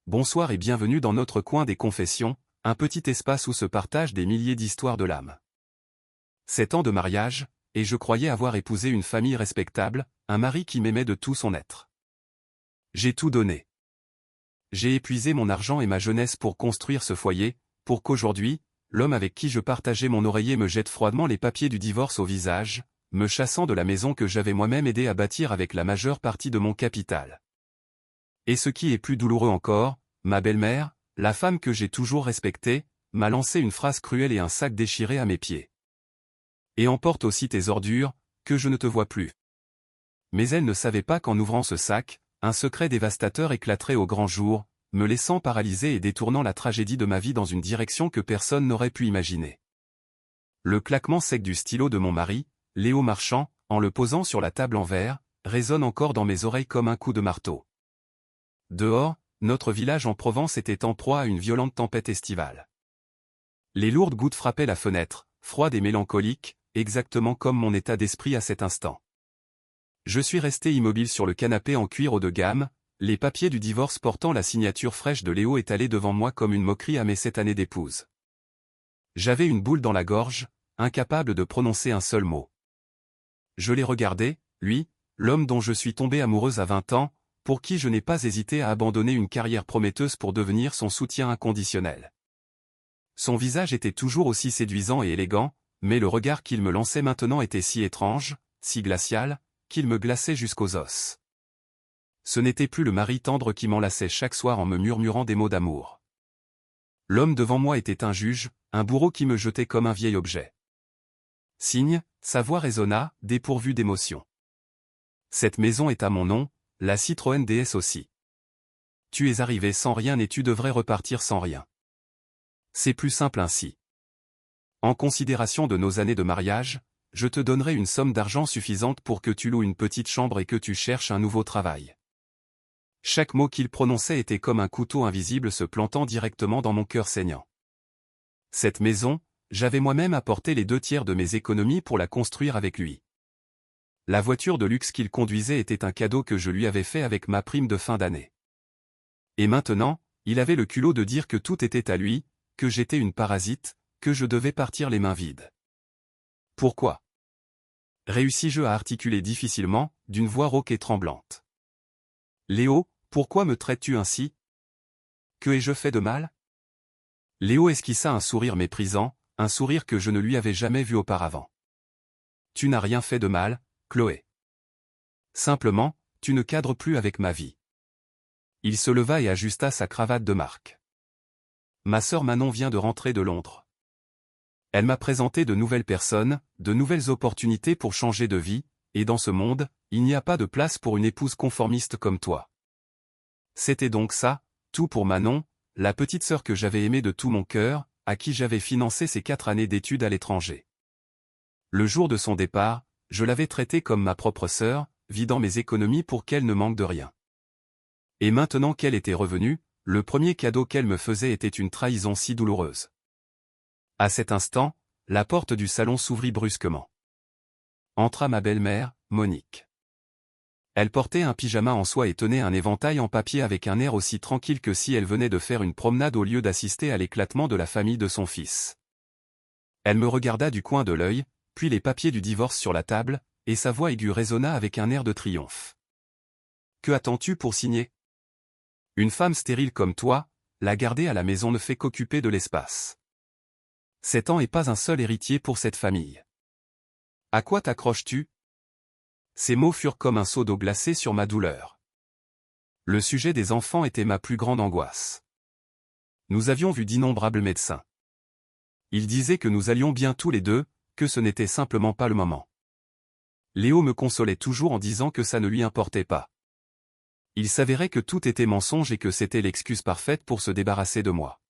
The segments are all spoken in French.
Bonsoir et bienvenue dans notre coin des confessions, un petit espace où se partagent des milliers d'histoires de l'âme. 7 ans de mariage, et je croyais avoir épousé une famille respectable, un mari qui m'aimait de tout son être. J'ai tout donné. J'ai épuisé mon argent et ma jeunesse pour construire ce foyer, pour qu'aujourd'hui, l'homme avec qui je partageais mon oreiller me jette froidement les papiers du divorce au visage, me chassant de la maison que j'avais moi-même aidé à bâtir avec la majeure partie de mon capital. Et ce qui est plus douloureux encore, ma belle-mère, la femme que j'ai toujours respectée, m'a lancé une phrase cruelle et un sac déchiré à mes pieds. Et emporte aussi tes ordures, que je ne te vois plus. Mais elle ne savait pas qu'en ouvrant ce sac, un secret dévastateur éclaterait au grand jour, me laissant paralysé et détournant la tragédie de ma vie dans une direction que personne n'aurait pu imaginer. Le claquement sec du stylo de mon mari, Léo Marchand, en le posant sur la table en verre, résonne encore dans mes oreilles comme un coup de marteau. Dehors, notre village en Provence était en proie à une violente tempête estivale. Les lourdes gouttes frappaient la fenêtre, froide et mélancolique, exactement comme mon état d'esprit à cet instant. Je suis resté immobile sur le canapé en cuir haut de gamme, les papiers du divorce portant la signature fraîche de Léo étalés devant moi comme une moquerie à mes 7 années d'épouse. J'avais une boule dans la gorge, incapable de prononcer un seul mot. Je l'ai regardé, lui, l'homme dont je suis tombé amoureuse à 20 ans, pour qui je n'ai pas hésité à abandonner une carrière prometteuse pour devenir son soutien inconditionnel. Son visage était toujours aussi séduisant et élégant, mais le regard qu'il me lançait maintenant était si étrange, si glacial, qu'il me glaçait jusqu'aux os. Ce n'était plus le mari tendre qui m'enlaçait chaque soir en me murmurant des mots d'amour. L'homme devant moi était un juge, un bourreau qui me jetait comme un vieil objet. Signe, sa voix résonna, dépourvue d'émotion. Cette maison est à mon nom, la Citroën DS aussi. Tu es arrivé sans rien et tu devrais repartir sans rien. C'est plus simple ainsi. En considération de nos années de mariage, je te donnerai une somme d'argent suffisante pour que tu loues une petite chambre et que tu cherches un nouveau travail. Chaque mot qu'il prononçait était comme un couteau invisible se plantant directement dans mon cœur saignant. Cette maison, j'avais moi-même apporté les 2/3 de mes économies pour la construire avec lui. La voiture de luxe qu'il conduisait était un cadeau que je lui avais fait avec ma prime de fin d'année. Et maintenant, il avait le culot de dire que tout était à lui, que j'étais une parasite, que je devais partir les mains vides. Pourquoi ? Réussis-je à articuler difficilement, d'une voix rauque et tremblante. Léo, pourquoi me traites-tu ainsi ? Que ai-je fait de mal ? Léo esquissa un sourire méprisant, un sourire que je ne lui avais jamais vu auparavant. Tu n'as rien fait de mal, Chloé. Simplement, tu ne cadres plus avec ma vie. Il se leva et ajusta sa cravate de marque. Ma sœur Manon vient de rentrer de Londres. Elle m'a présenté de nouvelles personnes, de nouvelles opportunités pour changer de vie, et dans ce monde, il n'y a pas de place pour une épouse conformiste comme toi. C'était donc ça, tout pour Manon, la petite sœur que j'avais aimée de tout mon cœur, à qui j'avais financé ses 4 années d'études à l'étranger. Le jour de son départ, je l'avais traitée comme ma propre sœur, vidant mes économies pour qu'elle ne manque de rien. Et maintenant qu'elle était revenue, le premier cadeau qu'elle me faisait était une trahison si douloureuse. À cet instant, la porte du salon s'ouvrit brusquement. Entra ma belle-mère, Monique. Elle portait un pyjama en soie et tenait un éventail en papier avec un air aussi tranquille que si elle venait de faire une promenade au lieu d'assister à l'éclatement de la famille de son fils. Elle me regarda du coin de l'œil, puis les papiers du divorce sur la table, et sa voix aiguë résonna avec un air de triomphe. Que attends-tu pour signer ? Une femme stérile comme toi, la garder à la maison ne fait qu'occuper de l'espace. 7 ans et pas un seul héritier pour cette famille. À quoi t'accroches-tu ? Ces mots furent comme un seau d'eau glacée sur ma douleur. Le sujet des enfants était ma plus grande angoisse. Nous avions vu d'innombrables médecins. Ils disaient que nous allions bien tous les deux, que ce n'était simplement pas le moment. Léo me consolait toujours en disant que ça ne lui importait pas. Il s'avérait que tout était mensonge et que c'était l'excuse parfaite pour se débarrasser de moi.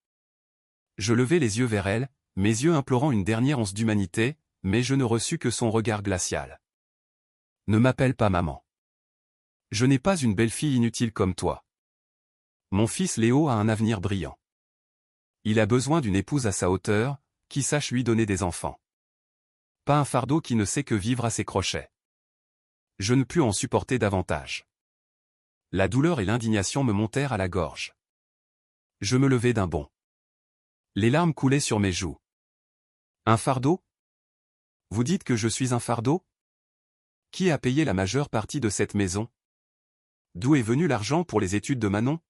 Je levai les yeux vers elle, mes yeux implorant une dernière once d'humanité, mais je ne reçus que son regard glacial. Ne m'appelle pas maman. Je n'ai pas une belle-fille inutile comme toi. Mon fils Léo a un avenir brillant. Il a besoin d'une épouse à sa hauteur, qui sache lui donner des enfants. Pas un fardeau qui ne sait que vivre à ses crochets. Je ne pus en supporter davantage. La douleur et l'indignation me montèrent à la gorge. Je me levai d'un bond. Les larmes coulaient sur mes joues. Un fardeau? Vous dites que je suis un fardeau? Qui a payé la majeure partie de cette maison? D'où est venu l'argent pour les études de Manon?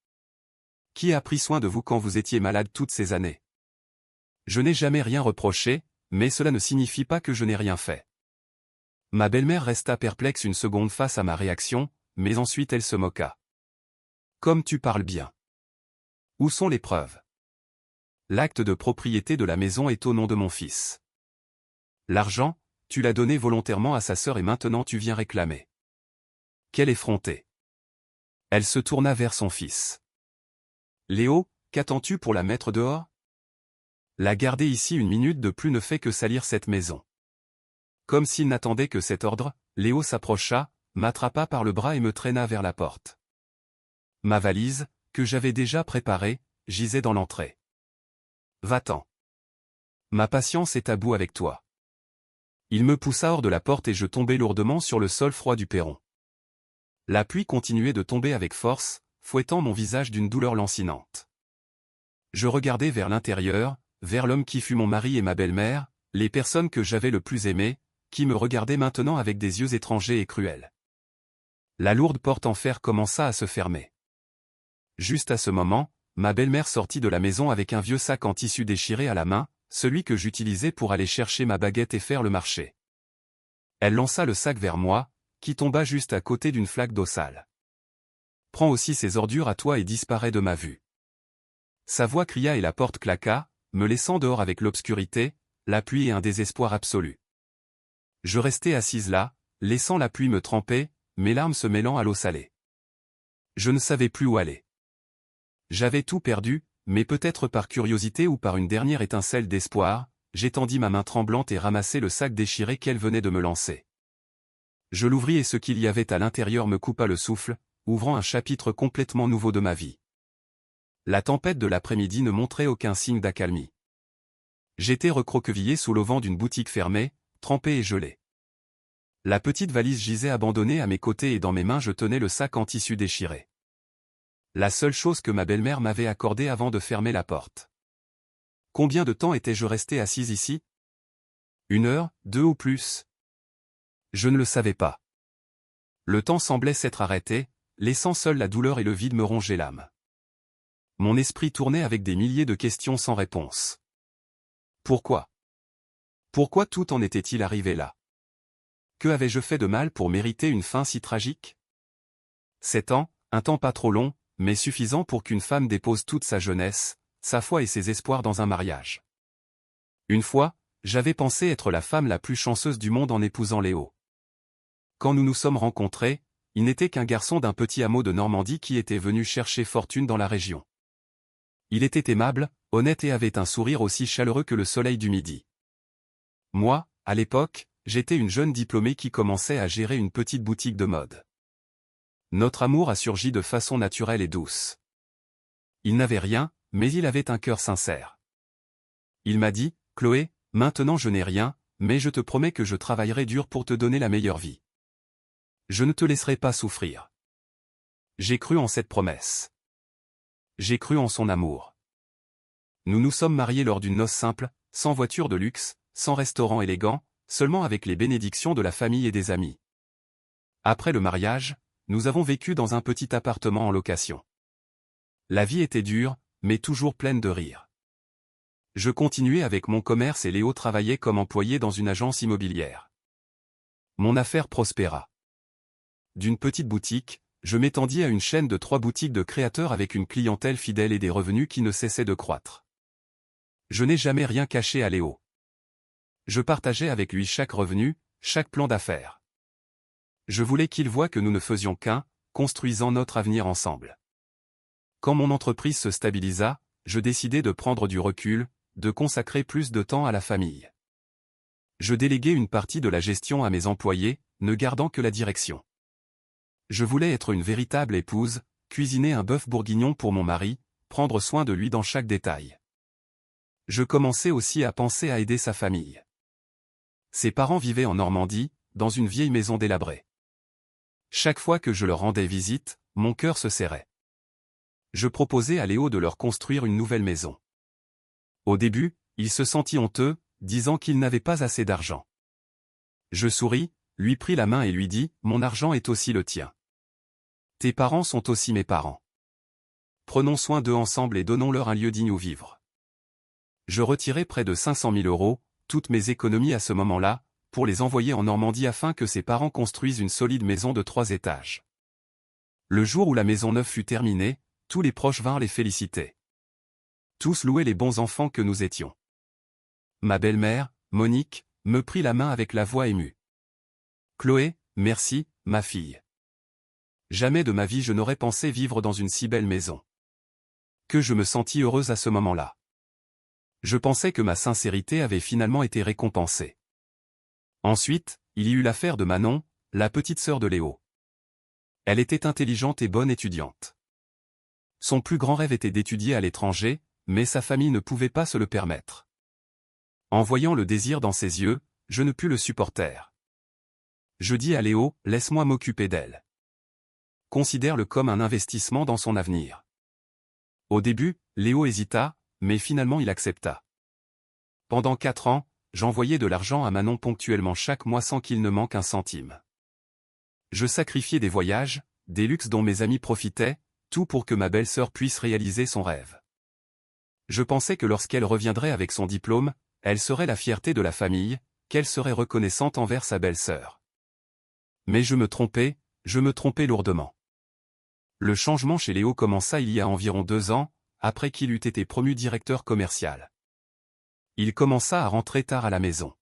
Qui a pris soin de vous quand vous étiez malade toutes ces années? Je n'ai jamais rien reproché, mais cela ne signifie pas que je n'ai rien fait. Ma belle-mère resta perplexe une seconde face à ma réaction, mais ensuite elle se moqua. Comme tu parles bien. Où sont les preuves? L'acte de propriété de la maison est au nom de mon fils. L'argent, tu l'as donné volontairement à sa sœur et maintenant tu viens réclamer. Quelle effrontée! Elle se tourna vers son fils. Léo, qu'attends-tu pour la mettre dehors? La garder ici une minute de plus ne fait que salir cette maison. Comme s'il n'attendait que cet ordre, Léo s'approcha, m'attrapa par le bras et me traîna vers la porte. Ma valise, que j'avais déjà préparée, gisait dans l'entrée. Va-t'en. Ma patience est à bout avec toi. Il me poussa hors de la porte et je tombai lourdement sur le sol froid du perron. La pluie continuait de tomber avec force, fouettant mon visage d'une douleur lancinante. Je regardais vers l'intérieur, vers l'homme qui fut mon mari et ma belle-mère, les personnes que j'avais le plus aimées, qui me regardaient maintenant avec des yeux étrangers et cruels. La lourde porte en fer commença à se fermer. Juste à ce moment, ma belle-mère sortit de la maison avec un vieux sac en tissu déchiré à la main, celui que j'utilisais pour aller chercher ma baguette et faire le marché. Elle lança le sac vers moi, qui tomba juste à côté d'une flaque d'eau sale. « Prends aussi ces ordures à toi et disparais de ma vue. » Sa voix cria et la porte claqua, me laissant dehors avec l'obscurité, la pluie et un désespoir absolu. Je restai assise là, laissant la pluie me tremper, mes larmes se mêlant à l'eau salée. Je ne savais plus où aller. J'avais tout perdu, mais peut-être par curiosité ou par une dernière étincelle d'espoir, j'étendis ma main tremblante et ramassai le sac déchiré qu'elle venait de me lancer. Je l'ouvris et ce qu'il y avait à l'intérieur me coupa le souffle, ouvrant un chapitre complètement nouveau de ma vie. La tempête de l'après-midi ne montrait aucun signe d'accalmie. J'étais recroquevillé sous l'auvent d'une boutique fermée, trempé et gelé. La petite valise gisait abandonnée à mes côtés et dans mes mains je tenais le sac en tissu déchiré. La seule chose que ma belle-mère m'avait accordée avant de fermer la porte. Combien de temps étais-je resté assise ici? 1 heure, 2 ou plus? Je ne le savais pas. Le temps semblait s'être arrêté, laissant seule la douleur et le vide me ronger l'âme. Mon esprit tournait avec des milliers de questions sans réponse. Pourquoi? Pourquoi tout en était-il arrivé là? Que avais-je fait de mal pour mériter une fin si tragique? 7 ans, un temps pas trop long, mais suffisant pour qu'une femme dépose toute sa jeunesse, sa foi et ses espoirs dans un mariage. Une fois, j'avais pensé être la femme la plus chanceuse du monde en épousant Léo. Quand nous nous sommes rencontrés, il n'était qu'un garçon d'un petit hameau de Normandie qui était venu chercher fortune dans la région. Il était aimable, honnête et avait un sourire aussi chaleureux que le soleil du midi. Moi, à l'époque, j'étais une jeune diplômée qui commençait à gérer une petite boutique de mode. Notre amour a surgi de façon naturelle et douce. Il n'avait rien, mais il avait un cœur sincère. Il m'a dit, « Chloé, maintenant je n'ai rien, mais je te promets que je travaillerai dur pour te donner la meilleure vie. Je ne te laisserai pas souffrir. » J'ai cru en cette promesse. J'ai cru en son amour. Nous nous sommes mariés lors d'une noce simple, sans voiture de luxe, sans restaurant élégant, seulement avec les bénédictions de la famille et des amis. Après le mariage, nous avons vécu dans un petit appartement en location. La vie était dure, mais toujours pleine de rire. Je continuais avec mon commerce et Léo travaillait comme employé dans une agence immobilière. Mon affaire prospéra. D'une petite boutique, je m'étendis à une chaîne de 3 boutiques de créateurs avec une clientèle fidèle et des revenus qui ne cessaient de croître. Je n'ai jamais rien caché à Léo. Je partageais avec lui chaque revenu, chaque plan d'affaires. Je voulais qu'il voie que nous ne faisions qu'un, construisant notre avenir ensemble. Quand mon entreprise se stabilisa, je décidai de prendre du recul, de consacrer plus de temps à la famille. Je déléguai une partie de la gestion à mes employés, ne gardant que la direction. Je voulais être une véritable épouse, cuisiner un bœuf bourguignon pour mon mari, prendre soin de lui dans chaque détail. Je commençais aussi à penser à aider sa famille. Ses parents vivaient en Normandie, dans une vieille maison délabrée. Chaque fois que je leur rendais visite, mon cœur se serrait. je proposai à Léo de leur construire une nouvelle maison. Au début, il se sentit honteux, disant qu'il n'avait pas assez d'argent. Je souris, lui pris la main et lui dis, « Mon argent est aussi le tien. Tes parents sont aussi mes parents. Prenons soin d'eux ensemble et donnons-leur un lieu digne où vivre. » Je retirai près de 500 000 €, toutes mes économies à ce moment-là, pour les envoyer en Normandie afin que ses parents construisent une solide maison de 3 étages. Le jour où la maison neuve fut terminée, tous les proches vinrent les féliciter. Tous louaient les bons enfants que nous étions. Ma belle-mère, Monique, me prit la main avec la voix émue. « Chloé, merci, ma fille. Jamais de ma vie je n'aurais pensé vivre dans une si belle maison. » Que je me sentis heureuse à ce moment-là. Je pensais que ma sincérité avait finalement été récompensée. Ensuite, il y eut l'affaire de Manon, la petite sœur de Léo. Elle était intelligente et bonne étudiante. Son plus grand rêve était d'étudier à l'étranger, mais sa famille ne pouvait pas se le permettre. En voyant le désir dans ses yeux, je ne pus le supporter. Je dis à Léo, « Laisse-moi m'occuper d'elle. Considère-le comme un investissement dans son avenir. » Au début, Léo hésita, mais finalement il accepta. Pendant 4 ans, j'envoyais de l'argent à Manon ponctuellement chaque mois sans qu'il ne manque un centime. Je sacrifiais des voyages, des luxes dont mes amis profitaient, tout pour que ma belle-sœur puisse réaliser son rêve. Je pensais que lorsqu'elle reviendrait avec son diplôme, elle serait la fierté de la famille, qu'elle serait reconnaissante envers sa belle-sœur. Mais je me trompais lourdement. Le changement chez Léo commença il y a environ 2 ans, après qu'il eût été promu directeur commercial. Il commença à rentrer tard à la maison.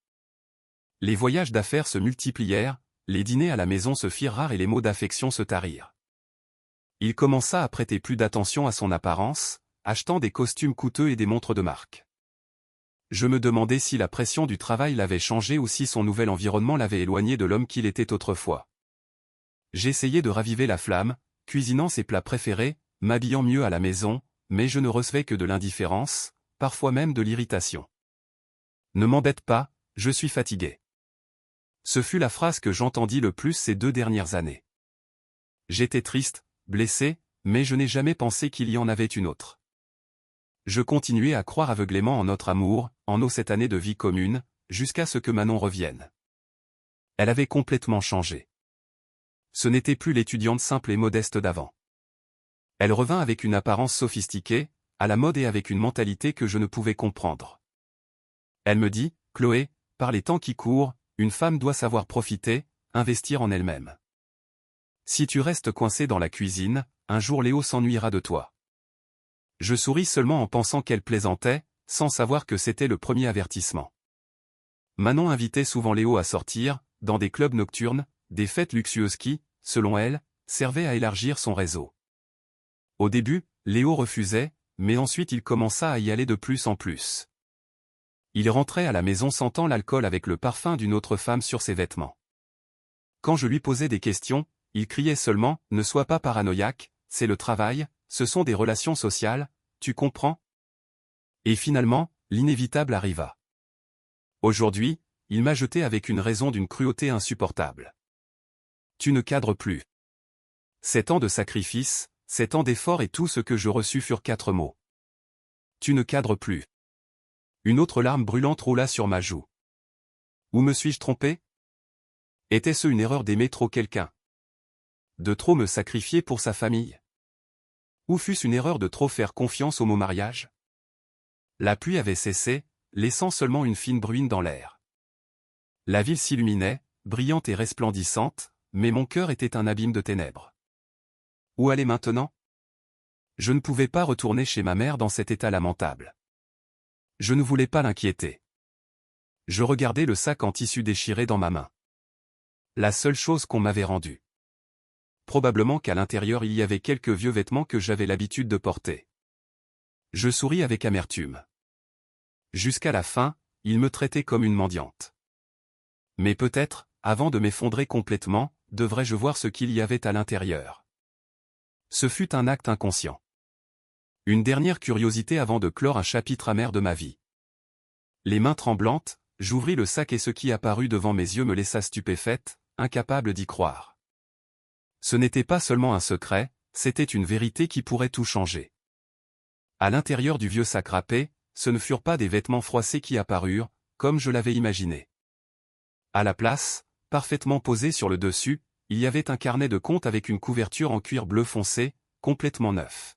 Les voyages d'affaires se multiplièrent, les dîners à la maison se firent rares et les mots d'affection se tarirent. Il commença à prêter plus d'attention à son apparence, achetant des costumes coûteux et des montres de marque. Je me demandais si la pression du travail l'avait changé ou si son nouvel environnement l'avait éloigné de l'homme qu'il était autrefois. J'essayais de raviver la flamme, cuisinant ses plats préférés, m'habillant mieux à la maison, mais je ne recevais que de l'indifférence, parfois même de l'irritation. « Ne m'embête pas, je suis fatigué. » Ce fut la phrase que j'entendis le plus ces 2 dernières années. J'étais triste, blessé, mais je n'ai jamais pensé qu'il y en avait une autre. Je continuais à croire aveuglément en notre amour, en nos 7 années de vie commune, jusqu'à ce que Manon revienne. Elle avait complètement changé. Ce n'était plus l'étudiante simple et modeste d'avant. Elle revint avec une apparence sophistiquée, à la mode et avec une mentalité que je ne pouvais comprendre. Elle me dit, « Chloé, par les temps qui courent, une femme doit savoir profiter, investir en elle-même. Si tu restes coincé dans la cuisine, un jour Léo s'ennuiera de toi. » Je souris seulement en pensant qu'elle plaisantait, sans savoir que c'était le premier avertissement. Manon invitait souvent Léo à sortir, dans des clubs nocturnes, des fêtes luxueuses qui, selon elle, servaient à élargir son réseau. Au début, Léo refusait, mais ensuite il commença à y aller de plus en plus. Il rentrait à la maison sentant l'alcool avec le parfum d'une autre femme sur ses vêtements. Quand je lui posais des questions, il criait seulement, « Ne sois pas paranoïaque, c'est le travail, ce sont des relations sociales, tu comprends ?» Et finalement, l'inévitable arriva. Aujourd'hui, il m'a jeté avec une raison d'une cruauté insupportable. « Tu ne cadres plus. » 7 ans de sacrifice, 7 ans d'efforts et tout ce que je reçus furent 4 mots. « Tu ne cadres plus. » Une autre larme brûlante roula sur ma joue. Où me suis-je trompé? Était-ce une erreur d'aimer trop quelqu'un? De trop me sacrifier pour sa famille? Ou fut-ce une erreur de trop faire confiance au mot mariage? La pluie avait cessé, laissant seulement une fine bruine dans l'air. La ville s'illuminait, brillante et resplendissante, mais mon cœur était un abîme de ténèbres. Où aller maintenant? Je ne pouvais pas retourner chez ma mère dans cet état lamentable. Je ne voulais pas l'inquiéter. Je regardais le sac en tissu déchiré dans ma main. La seule chose qu'on m'avait rendue. Probablement qu'à l'intérieur il y avait quelques vieux vêtements que j'avais l'habitude de porter. Je souris avec amertume. Jusqu'à la fin, il me traitait comme une mendiante. Mais peut-être, avant de m'effondrer complètement, devrais-je voir ce qu'il y avait à l'intérieur. Ce fut un acte inconscient. Une dernière curiosité avant de clore un chapitre amer de ma vie. Les mains tremblantes, j'ouvris le sac et ce qui apparut devant mes yeux me laissa stupéfaite, incapable d'y croire. Ce n'était pas seulement un secret, c'était une vérité qui pourrait tout changer. À l'intérieur du vieux sac râpé, ce ne furent pas des vêtements froissés qui apparurent, comme je l'avais imaginé. À la place, parfaitement posé sur le dessus, il y avait un carnet de compte avec une couverture en cuir bleu foncé, complètement neuf.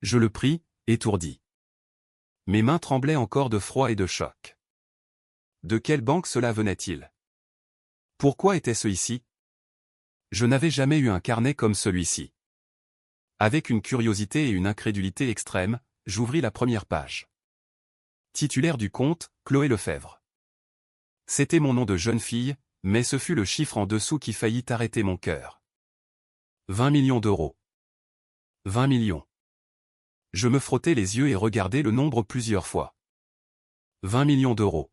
Je le pris, étourdi. Mes mains tremblaient encore de froid et de choc. De quelle banque cela venait-il? Pourquoi était-ce ici? Je n'avais jamais eu un carnet comme celui-ci. Avec une curiosité et une incrédulité extrême, j'ouvris la première page. Titulaire du compte, Chloé Lefebvre. C'était mon nom de jeune fille, mais ce fut le chiffre en dessous qui faillit arrêter mon cœur. 20 millions d'euros. 20 millions. Je me frottais les yeux et regardais le nombre plusieurs fois. 20 millions d'euros.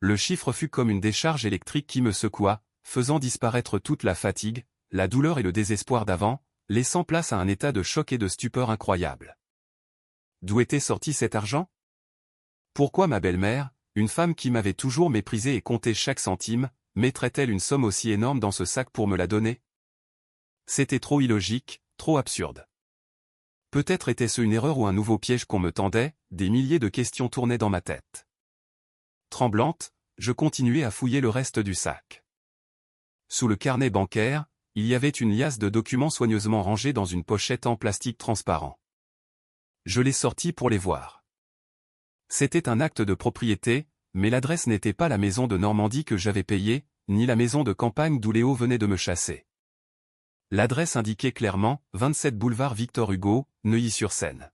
Le chiffre fut comme une décharge électrique qui me secoua, faisant disparaître toute la fatigue, la douleur et le désespoir d'avant, laissant place à un état de choc et de stupeur incroyable. D'où était sorti cet argent? Pourquoi ma belle-mère, une femme qui m'avait toujours méprisé et compté chaque centime, mettrait-elle une somme aussi énorme dans ce sac pour me la donner? C'était trop illogique, trop absurde. Peut-être était-ce une erreur ou un nouveau piège qu'on me tendait, des milliers de questions tournaient dans ma tête. Tremblante, je continuai à fouiller le reste du sac. Sous le carnet bancaire, il y avait une liasse de documents soigneusement rangés dans une pochette en plastique transparent. Je les sortis pour les voir. C'était un acte de propriété, mais l'adresse n'était pas la maison de Normandie que j'avais payée, ni la maison de campagne d'où Léo venait de me chasser. L'adresse indiquait clairement, 27 boulevard Victor Hugo, Neuilly-sur-Seine.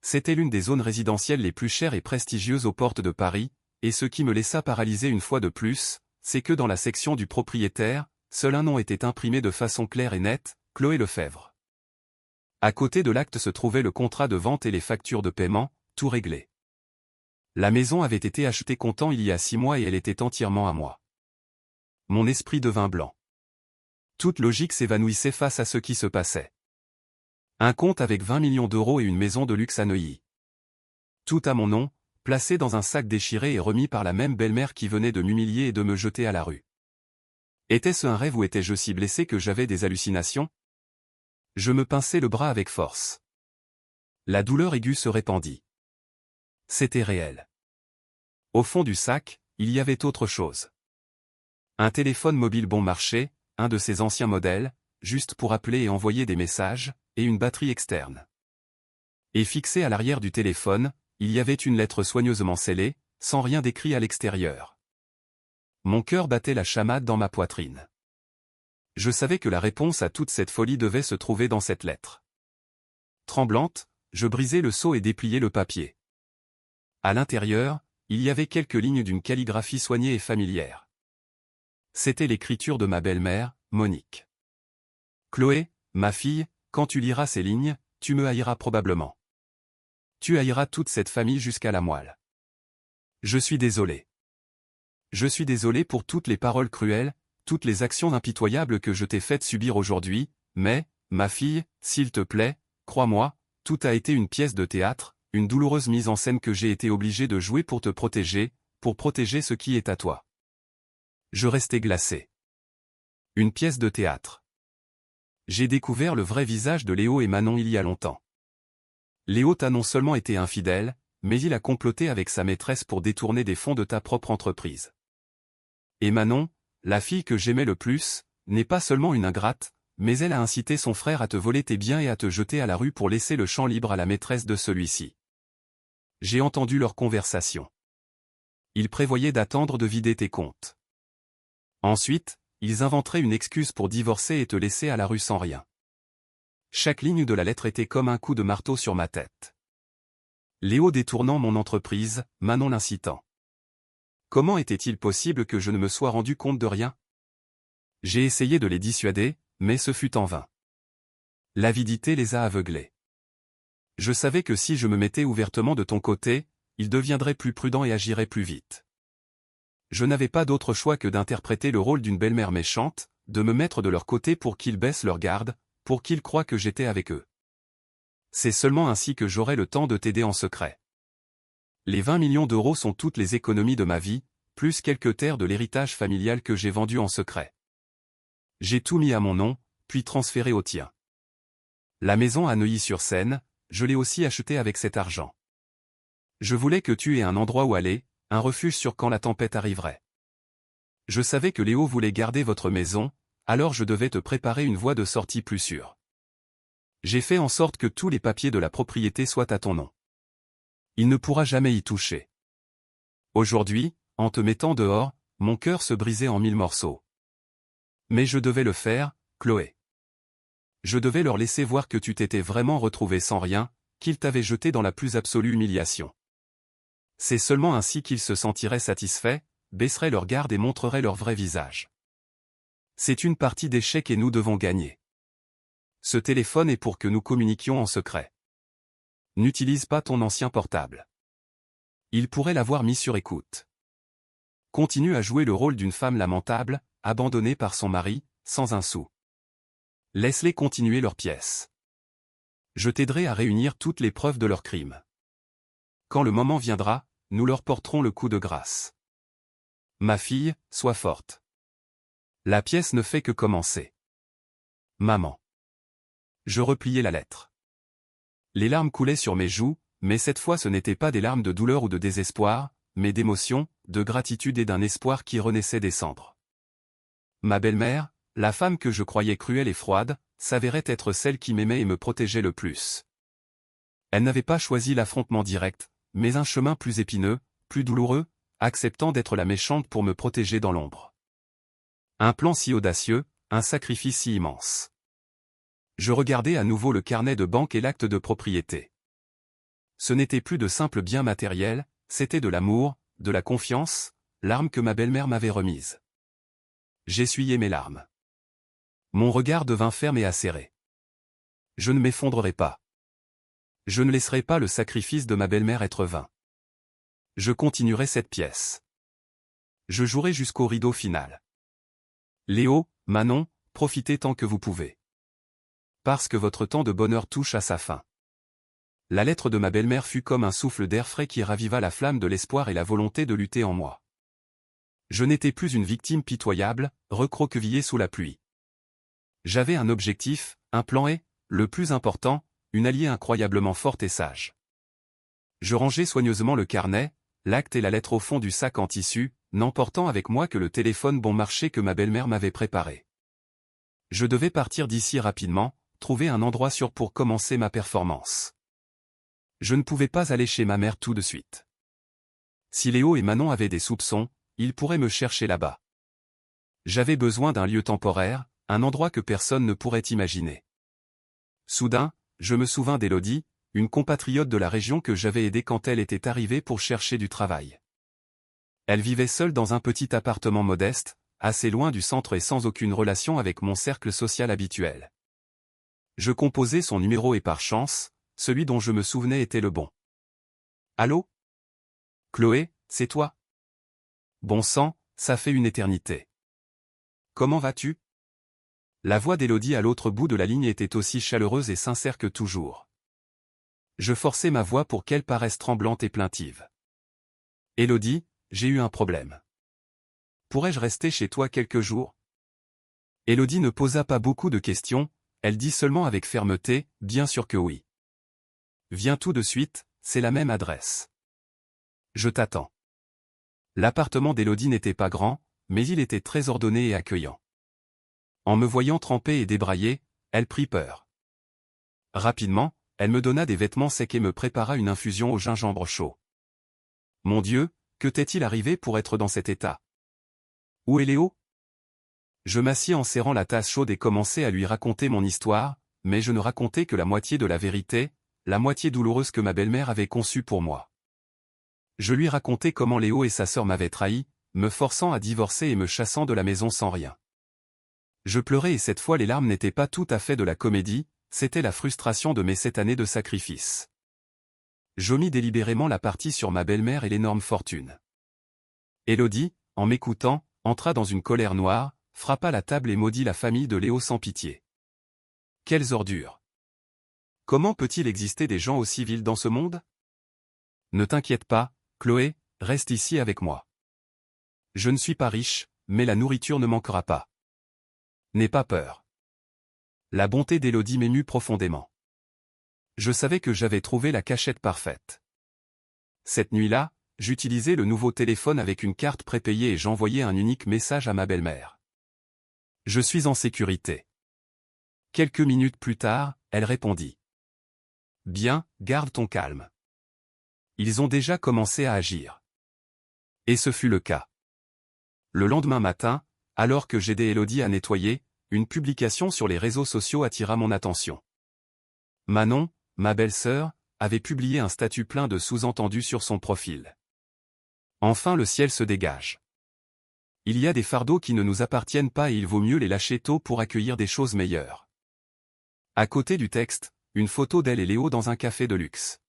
C'était l'une des zones résidentielles les plus chères et prestigieuses aux portes de Paris, et ce qui me laissa paralysé une fois de plus, c'est que dans la section du propriétaire, seul un nom était imprimé de façon claire et nette, Chloé Lefebvre. À côté de l'acte se trouvait le contrat de vente et les factures de paiement, tout réglé. La maison avait été achetée comptant il y a 6 mois et elle était entièrement à moi. Mon esprit devint blanc. Toute logique s'évanouissait face à ce qui se passait. Un compte avec 20 millions d'euros et une maison de luxe à Neuilly. Tout à mon nom, placé dans un sac déchiré et remis par la même belle-mère qui venait de m'humilier et de me jeter à la rue. Était-ce un rêve ou étais-je si blessé que j'avais des hallucinations? Je me pinçai le bras avec force. La douleur aiguë se répandit. C'était réel. Au fond du sac, il y avait autre chose. Un téléphone mobile bon marché, un de ces anciens modèles, juste pour appeler et envoyer des messages, et une batterie externe. Et fixé à l'arrière du téléphone, il y avait une lettre soigneusement scellée, sans rien d'écrit à l'extérieur. Mon cœur battait la chamade dans ma poitrine. Je savais que la réponse à toute cette folie devait se trouver dans cette lettre. Tremblante, je brisai le sceau et dépliai le papier. À l'intérieur, il y avait quelques lignes d'une calligraphie soignée et familière. C'était l'écriture de ma belle-mère, Monique. Chloé, ma fille, quand tu liras ces lignes, tu me haïras probablement. Tu haïras toute cette famille jusqu'à la moelle. Je suis désolé. Je suis désolé pour toutes les paroles cruelles, toutes les actions impitoyables que je t'ai faites subir aujourd'hui, mais, ma fille, s'il te plaît, crois-moi, tout a été une pièce de théâtre, une douloureuse mise en scène que j'ai été obligé de jouer pour te protéger, pour protéger ce qui est à toi. Je restais glacé. Une pièce de théâtre. J'ai découvert le vrai visage de Léo et Manon il y a longtemps. Léo t'a non seulement été infidèle, mais il a comploté avec sa maîtresse pour détourner des fonds de ta propre entreprise. Et Manon, la fille que j'aimais le plus, n'est pas seulement une ingrate, mais elle a incité son frère à te voler tes biens et à te jeter à la rue pour laisser le champ libre à la maîtresse de celui-ci. J'ai entendu leur conversation. Ils prévoyaient d'attendre de vider tes comptes. Ensuite, ils inventeraient une excuse pour divorcer et te laisser à la rue sans rien. Chaque ligne de la lettre était comme un coup de marteau sur ma tête. Léo détournant mon entreprise, Manon l'incitant. Comment était-il possible que je ne me sois rendu compte de rien? J'ai essayé de les dissuader, mais ce fut en vain. L'avidité les a aveuglés. Je savais que si je me mettais ouvertement de ton côté, ils deviendraient plus prudents et agiraient plus vite. Je n'avais pas d'autre choix que d'interpréter le rôle d'une belle-mère méchante, de me mettre de leur côté pour qu'ils baissent leur garde, pour qu'ils croient que j'étais avec eux. C'est seulement ainsi que j'aurai le temps de t'aider en secret. Les 20 millions d'euros sont toutes les économies de ma vie, plus quelques terres de l'héritage familial que j'ai vendu en secret. J'ai tout mis à mon nom, puis transféré au tien. La maison à Neuilly-sur-Seine, je l'ai aussi achetée avec cet argent. Je voulais que tu aies un endroit où aller, un refuge sur quand la tempête arriverait. Je savais que Léo voulait garder votre maison, alors je devais te préparer une voie de sortie plus sûre. J'ai fait en sorte que tous les papiers de la propriété soient à ton nom. Il ne pourra jamais y toucher. Aujourd'hui, en te mettant dehors, mon cœur se brisait en 1000 morceaux. Mais je devais le faire, Chloé. Je devais leur laisser voir que tu t'étais vraiment retrouvée sans rien, qu'ils t'avaient jeté dans la plus absolue humiliation. C'est seulement ainsi qu'ils se sentiraient satisfaits, baisseraient leur garde et montreraient leur vrai visage. C'est une partie d'échec et nous devons gagner. Ce téléphone est pour que nous communiquions en secret. N'utilise pas ton ancien portable. Il pourrait l'avoir mis sur écoute. Continue à jouer le rôle d'une femme lamentable, abandonnée par son mari, sans un sou. Laisse-les continuer leur pièce. Je t'aiderai à réunir toutes les preuves de leur crime. Quand le moment viendra, nous leur porterons le coup de grâce. Ma fille, sois forte. La pièce ne fait que commencer. Maman. Je repliai la lettre. Les larmes coulaient sur mes joues, mais cette fois ce n'étaient pas des larmes de douleur ou de désespoir, mais d'émotion, de gratitude et d'un espoir qui renaissait des cendres. Ma belle-mère, la femme que je croyais cruelle et froide, s'avérait être celle qui m'aimait et me protégeait le plus. Elle n'avait pas choisi l'affrontement direct, mais un chemin plus épineux, plus douloureux, acceptant d'être la méchante pour me protéger dans l'ombre. Un plan si audacieux, un sacrifice si immense. Je regardais à nouveau le carnet de banque et l'acte de propriété. Ce n'était plus de simples biens matériels, c'était de l'amour, de la confiance, l'arme que ma belle-mère m'avait remise. J'essuyai mes larmes. Mon regard devint ferme et acéré. Je ne m'effondrerai pas. Je ne laisserai pas le sacrifice de ma belle-mère être vain. Je continuerai cette pièce. Je jouerai jusqu'au rideau final. Léo, Manon, profitez tant que vous pouvez. Parce que votre temps de bonheur touche à sa fin. La lettre de ma belle-mère fut comme un souffle d'air frais qui raviva la flamme de l'espoir et la volonté de lutter en moi. Je n'étais plus une victime pitoyable, recroquevillée sous la pluie. J'avais un objectif, un plan et, le plus important, une alliée incroyablement forte et sage. Je rangeai soigneusement le carnet, l'acte et la lettre au fond du sac en tissu, n'emportant avec moi que le téléphone bon marché que ma belle-mère m'avait préparé. Je devais partir d'ici rapidement, trouver un endroit sûr pour commencer ma performance. Je ne pouvais pas aller chez ma mère tout de suite. Si Léo et Manon avaient des soupçons, ils pourraient me chercher là-bas. J'avais besoin d'un lieu temporaire, un endroit que personne ne pourrait imaginer. Soudain, je me souvins d'Élodie, une compatriote de la région que j'avais aidée quand elle était arrivée pour chercher du travail. Elle vivait seule dans un petit appartement modeste, assez loin du centre et sans aucune relation avec mon cercle social habituel. Je composai son numéro et par chance, celui dont je me souvenais était le bon. Allô? Chloé, c'est toi? Bon sang, ça fait une éternité. Comment vas-tu? La voix d'Élodie à l'autre bout de la ligne était aussi chaleureuse et sincère que toujours. Je forçai ma voix pour qu'elle paraisse tremblante et plaintive. Élodie, j'ai eu un problème. Pourrais-je rester chez toi quelques jours? Élodie ne posa pas beaucoup de questions, elle dit seulement avec fermeté, bien sûr que oui. Viens tout de suite, c'est la même adresse. Je t'attends. L'appartement d'Élodie n'était pas grand, mais il était très ordonné et accueillant. En me voyant trempé et débraillé, elle prit peur. Rapidement, elle me donna des vêtements secs et me prépara une infusion au gingembre chaud. Mon Dieu, que t'est-il arrivé pour être dans cet état? Où est Léo? Je m'assis en serrant la tasse chaude et commençai à lui raconter mon histoire, mais je ne racontais que la moitié de la vérité, la moitié douloureuse que ma belle-mère avait conçue pour moi. Je lui racontais comment Léo et sa sœur m'avaient trahi, me forçant à divorcer et me chassant de la maison sans rien. Je pleurais et cette fois les larmes n'étaient pas tout à fait de la comédie, c'était la frustration de mes 7 années de sacrifice. J'omis délibérément la partie sur ma belle-mère et l'énorme fortune. Élodie, en m'écoutant, entra dans une colère noire, frappa la table et maudit la famille de Léo sans pitié. Quelles ordures! Comment peut-il exister des gens aussi vils dans ce monde? Ne t'inquiète pas, Chloé, reste ici avec moi. Je ne suis pas riche, mais la nourriture ne manquera pas. N'aie pas peur. La bonté d'Élodie m'émut profondément. Je savais que j'avais trouvé la cachette parfaite. Cette nuit-là, j'utilisais le nouveau téléphone avec une carte prépayée et j'envoyais un unique message à ma belle-mère. Je suis en sécurité. Quelques minutes plus tard, elle répondit. Bien, garde ton calme. Ils ont déjà commencé à agir. Et ce fut le cas. Le lendemain matin, alors que j'aidais Élodie à nettoyer, une publication sur les réseaux sociaux attira mon attention. Manon, ma belle-sœur, avait publié un statut plein de sous-entendus sur son profil. Enfin le ciel se dégage. Il y a des fardeaux qui ne nous appartiennent pas et il vaut mieux les lâcher tôt pour accueillir des choses meilleures. À côté du texte, une photo d'elle et Léo dans un café de luxe.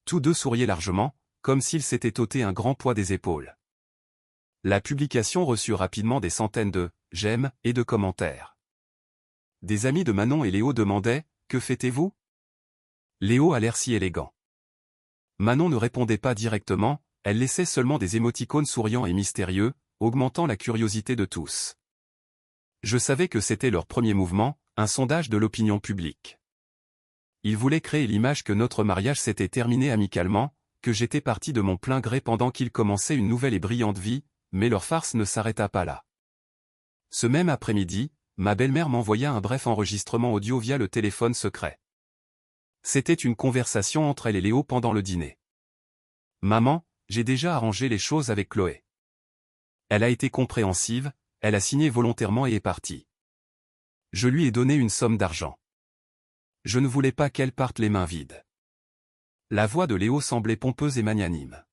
Tous deux souriaient largement, comme s'ils s'étaient ôté un grand poids des épaules. La publication reçut rapidement des centaines de « j'aime » et de commentaires. Des amis de Manon et Léo demandaient « Que fêtez-vous » Léo a l'air si élégant. Manon ne répondait pas directement, elle laissait seulement des émoticônes souriants et mystérieux, augmentant la curiosité de tous. Je savais que c'était leur premier mouvement, un sondage de l'opinion publique. Ils voulaient créer l'image que notre mariage s'était terminé amicalement, que j'étais parti de mon plein gré pendant qu'ils commençaient une nouvelle et brillante vie, mais leur farce ne s'arrêta pas là. Ce même après-midi, ma belle-mère m'envoya un bref enregistrement audio via le téléphone secret. C'était une conversation entre elle et Léo pendant le dîner. « Maman, j'ai déjà arrangé les choses avec Chloé. Elle a été compréhensive, elle a signé volontairement et est partie. Je lui ai donné une somme d'argent. Je ne voulais pas qu'elle parte les mains vides. » La voix de Léo semblait pompeuse et magnanime.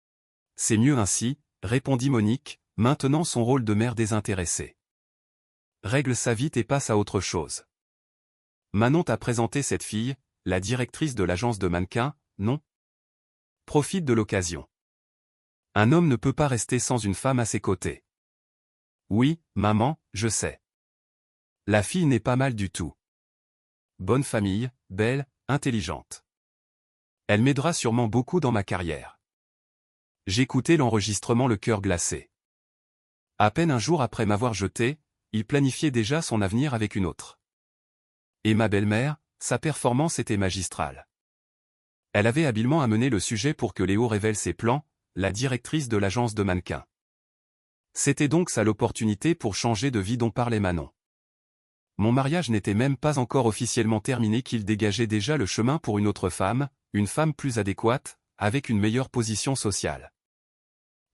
« C'est mieux ainsi, » répondit Monique, maintenant son rôle de mère désintéressée. « Règle ça vite et passe à autre chose. Manon t'a présenté cette fille, la directrice de l'agence de mannequins, non? Profite de l'occasion. Un homme ne peut pas rester sans une femme à ses côtés. Oui, maman, je sais. La fille n'est pas mal du tout. Bonne famille, belle, intelligente. Elle m'aidera sûrement beaucoup dans ma carrière. » J'écoutais l'enregistrement le cœur glacé. À peine un jour après m'avoir jeté, il planifiait déjà son avenir avec une autre. Et ma belle-mère, sa performance était magistrale. Elle avait habilement amené le sujet pour que Léo révèle ses plans, la directrice de l'agence de mannequins. C'était donc ça l'opportunité pour changer de vie dont parlait Manon. Mon mariage n'était même pas encore officiellement terminé qu'il dégageait déjà le chemin pour une autre femme, une femme plus adéquate, avec une meilleure position sociale.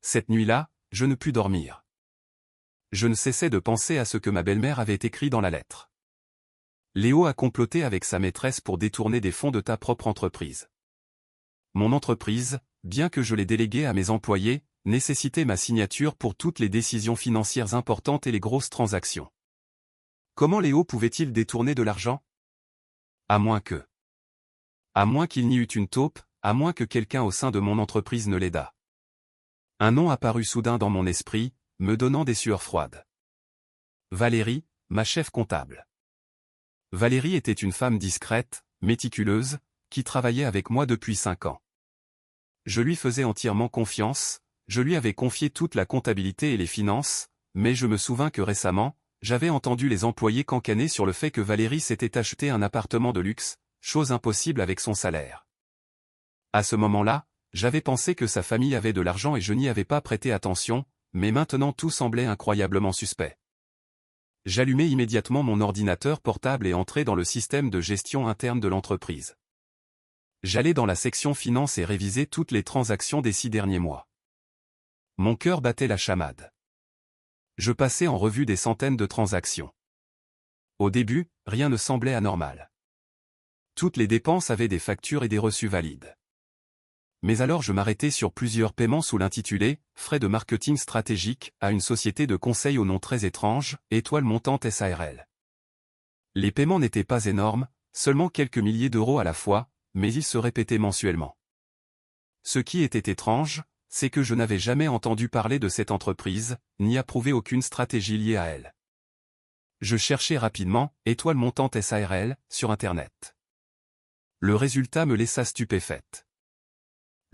Cette nuit-là, je ne pus dormir. Je ne cessais de penser à ce que ma belle-mère avait écrit dans la lettre. Léo a comploté avec sa maîtresse pour détourner des fonds de ta propre entreprise. Mon entreprise, bien que je l'ai déléguée à mes employés, nécessitait ma signature pour toutes les décisions financières importantes et les grosses transactions. Comment Léo pouvait-il détourner de l'argent? À moins qu'il n'y eût une taupe, à moins que quelqu'un au sein de mon entreprise ne l'aidât. Un nom apparut soudain dans mon esprit, me donnant des sueurs froides. Valérie, ma chef comptable. Valérie était une femme discrète, méticuleuse, qui travaillait avec moi depuis 5 ans. Je lui faisais entièrement confiance, je lui avais confié toute la comptabilité et les finances, mais je me souvins que récemment, j'avais entendu les employés cancaner sur le fait que Valérie s'était acheté un appartement de luxe, chose impossible avec son salaire. À ce moment-là, j'avais pensé que sa famille avait de l'argent et je n'y avais pas prêté attention, mais maintenant tout semblait incroyablement suspect. J'allumai immédiatement mon ordinateur portable et entrai dans le système de gestion interne de l'entreprise. J'allais dans la section finance et révisais toutes les transactions des 6 derniers mois. Mon cœur battait la chamade. Je passais en revue des centaines de transactions. Au début, rien ne semblait anormal. Toutes les dépenses avaient des factures et des reçus valides. Mais alors je m'arrêtais sur plusieurs paiements sous l'intitulé « Frais de marketing stratégique » à une société de conseil au nom très étrange, Étoile Montante SARL. Les paiements n'étaient pas énormes, seulement quelques milliers d'euros à la fois, mais ils se répétaient mensuellement. Ce qui était étrange, c'est que je n'avais jamais entendu parler de cette entreprise, ni approuvé aucune stratégie liée à elle. Je cherchai rapidement « Étoile Montante SARL » sur Internet. Le résultat me laissa stupéfaite.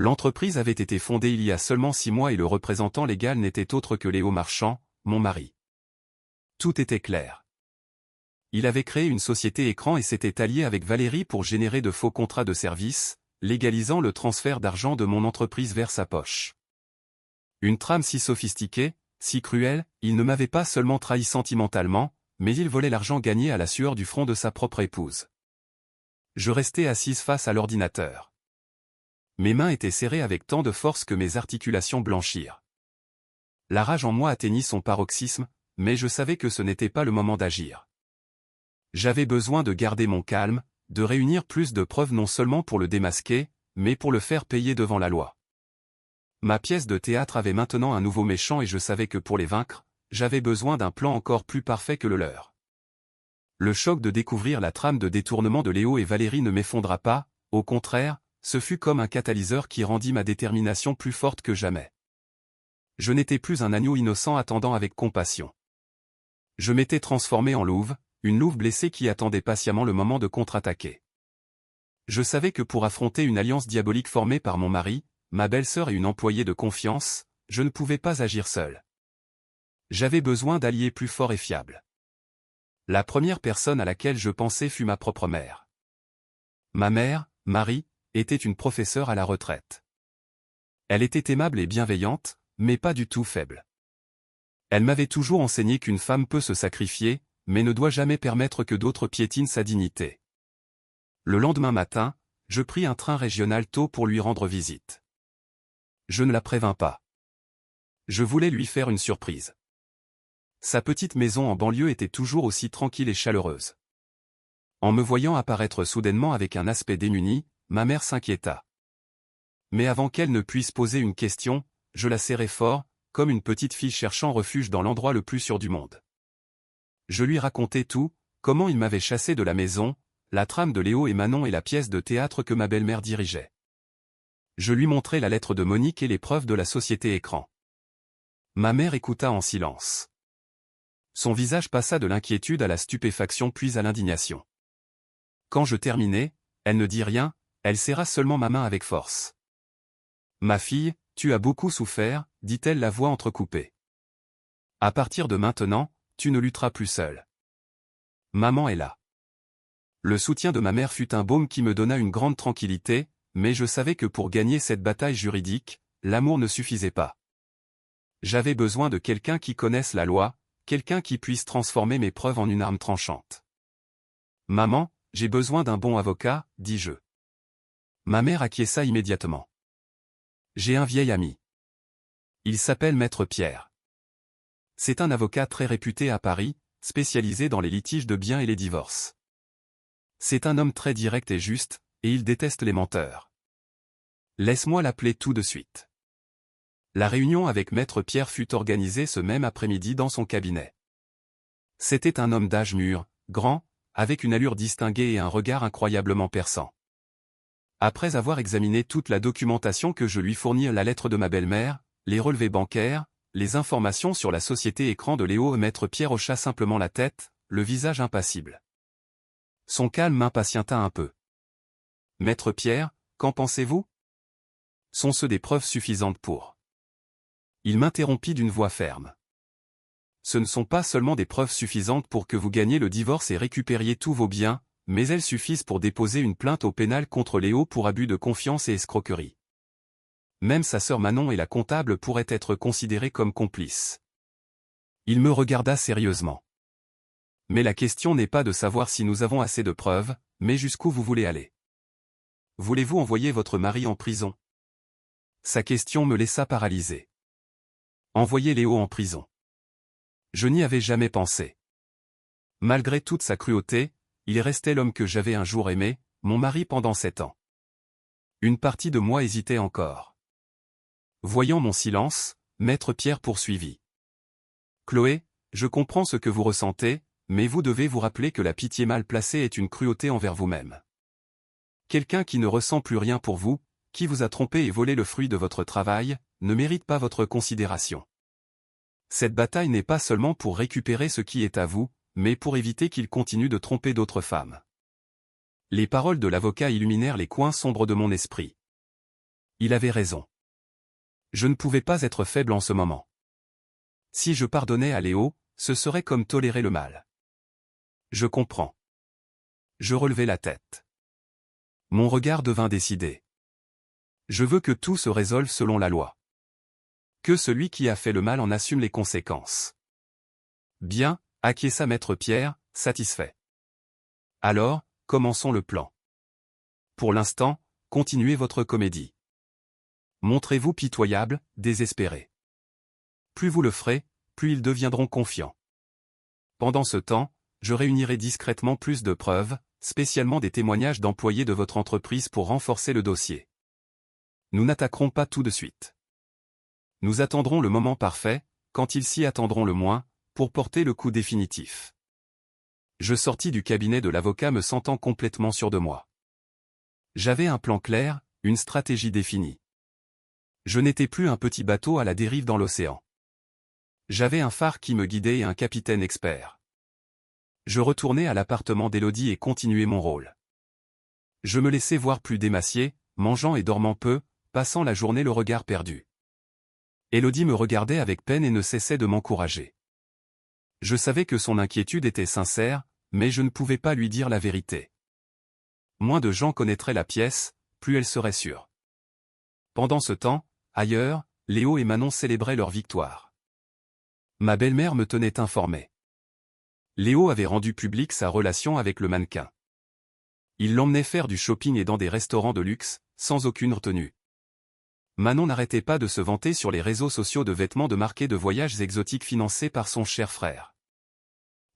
L'entreprise avait été fondée il y a seulement 6 mois et le représentant légal n'était autre que Léo Marchand, mon mari. Tout était clair. Il avait créé une société écran et s'était allié avec Valérie pour générer de faux contrats de service, légalisant le transfert d'argent de mon entreprise vers sa poche. Une trame si sophistiquée, si cruelle, il ne m'avait pas seulement trahi sentimentalement, mais il volait l'argent gagné à la sueur du front de sa propre épouse. Je restais assise face à l'ordinateur. Mes mains étaient serrées avec tant de force que mes articulations blanchirent. La rage en moi atteignit son paroxysme, mais je savais que ce n'était pas le moment d'agir. J'avais besoin de garder mon calme, de réunir plus de preuves non seulement pour le démasquer, mais pour le faire payer devant la loi. Ma pièce de théâtre avait maintenant un nouveau méchant et je savais que pour les vaincre, j'avais besoin d'un plan encore plus parfait que le leur. Le choc de découvrir la trame de détournement de Léo et Valérie ne m'effondra pas, au contraire, ce fut comme un catalyseur qui rendit ma détermination plus forte que jamais. Je n'étais plus un agneau innocent attendant avec compassion. Je m'étais transformé en louve, une louve blessée qui attendait patiemment le moment de contre-attaquer. Je savais que pour affronter une alliance diabolique formée par mon mari, ma belle-sœur et une employée de confiance, je ne pouvais pas agir seul. J'avais besoin d'alliés plus forts et fiables. La première personne à laquelle je pensais fut ma propre mère. Ma mère, Marie, était une professeure à la retraite. Elle était aimable et bienveillante, mais pas du tout faible. Elle m'avait toujours enseigné qu'une femme peut se sacrifier, mais ne doit jamais permettre que d'autres piétinent sa dignité. Le lendemain matin, je pris un train régional tôt pour lui rendre visite. Je ne la prévins pas. Je voulais lui faire une surprise. Sa petite maison en banlieue était toujours aussi tranquille et chaleureuse. En me voyant apparaître soudainement avec un aspect démuni, ma mère s'inquiéta. Mais avant qu'elle ne puisse poser une question, je la serrai fort, comme une petite fille cherchant refuge dans l'endroit le plus sûr du monde. Je lui racontai tout, comment il m'avait chassé de la maison, la trame de Léo et Manon et la pièce de théâtre que ma belle-mère dirigeait. Je lui montrai la lettre de Monique et les preuves de la société écran. Ma mère écouta en silence. Son visage passa de l'inquiétude à la stupéfaction puis à l'indignation. Quand je terminai, elle ne dit rien, elle serra seulement ma main avec force. « Ma fille, tu as beaucoup souffert, dit-elle la voix entrecoupée. À partir de maintenant, tu ne lutteras plus seule. Maman est là. » Le soutien de ma mère fut un baume qui me donna une grande tranquillité, mais je savais que pour gagner cette bataille juridique, l'amour ne suffisait pas. J'avais besoin de quelqu'un qui connaisse la loi, quelqu'un qui puisse transformer mes preuves en une arme tranchante. « Maman, j'ai besoin d'un bon avocat, dis-je. » Ma mère acquiesça immédiatement. « J'ai un vieil ami. Il s'appelle Maître Pierre. C'est un avocat très réputé à Paris, spécialisé dans les litiges de biens et les divorces. C'est un homme très direct et juste, et il déteste les menteurs. Laisse-moi l'appeler tout de suite. » La réunion avec Maître Pierre fut organisée ce même après-midi dans son cabinet. C'était un homme d'âge mûr, grand, avec une allure distinguée et un regard incroyablement perçant. Après avoir examiné toute la documentation que je lui fournis, la lettre de ma belle-mère, les relevés bancaires, les informations sur la société écran de Léo, Maître Pierre hocha simplement la tête, le visage impassible. Son calme m'impatienta un peu. « Maître Pierre, qu'en pensez-vous ? Sont-ce des preuves suffisantes pour… » Il m'interrompit d'une voix ferme. « Ce ne sont pas seulement des preuves suffisantes pour que vous gagniez le divorce et récupériez tous vos biens, mais elles suffisent pour déposer une plainte au pénal contre Léo pour abus de confiance et escroquerie. Même sa sœur Manon et la comptable pourraient être considérées comme complices. » Il me regarda sérieusement. « Mais la question n'est pas de savoir si nous avons assez de preuves, mais jusqu'où vous voulez aller. Voulez-vous envoyer votre mari en prison ?» Sa question me laissa paralysé. Envoyer Léo en prison. Je n'y avais jamais pensé. Malgré toute sa cruauté, il restait l'homme que j'avais un jour aimé, mon mari pendant 7 ans. Une partie de moi hésitait encore. Voyant mon silence, Maître Pierre poursuivit. « Chloé, je comprends ce que vous ressentez, mais vous devez vous rappeler que la pitié mal placée est une cruauté envers vous-même. Quelqu'un qui ne ressent plus rien pour vous, qui vous a trompé et volé le fruit de votre travail, ne mérite pas votre considération. Cette bataille n'est pas seulement pour récupérer ce qui est à vous, mais pour éviter qu'il continue de tromper d'autres femmes. » Les paroles de l'avocat illuminèrent les coins sombres de mon esprit. Il avait raison. Je ne pouvais pas être faible en ce moment. Si je pardonnais à Léo, ce serait comme tolérer le mal. Je comprends. Je relevai la tête. Mon regard devint décidé. Je veux que tout se résolve selon la loi. Que celui qui a fait le mal en assume les conséquences. Bien, acquiesça maître Pierre, satisfait. Alors, commençons le plan. Pour l'instant, continuez votre comédie. Montrez-vous pitoyable, désespéré. Plus vous le ferez, plus ils deviendront confiants. Pendant ce temps, je réunirai discrètement plus de preuves, spécialement des témoignages d'employés de votre entreprise pour renforcer le dossier. Nous n'attaquerons pas tout de suite. Nous attendrons le moment parfait, quand ils s'y attendront le moins, pour porter le coup définitif. Je sortis du cabinet de l'avocat me sentant complètement sûr de moi. J'avais un plan clair, une stratégie définie. Je n'étais plus un petit bateau à la dérive dans l'océan. J'avais un phare qui me guidait et un capitaine expert. Je retournai à l'appartement d'Élodie et continuai mon rôle. Je me laissais voir plus démacié, mangeant et dormant peu, passant la journée le regard perdu. Élodie me regardait avec peine et ne cessait de m'encourager. Je savais que son inquiétude était sincère, mais je ne pouvais pas lui dire la vérité. Moins de gens connaîtraient la pièce, plus elle serait sûre. Pendant ce temps, ailleurs, Léo et Manon célébraient leur victoire. Ma belle-mère me tenait informé. Léo avait rendu publique sa relation avec le mannequin. Il l'emmenait faire du shopping et dans des restaurants de luxe, sans aucune retenue. Manon n'arrêtait pas de se vanter sur les réseaux sociaux de vêtements de marque et de voyages exotiques financés par son cher frère.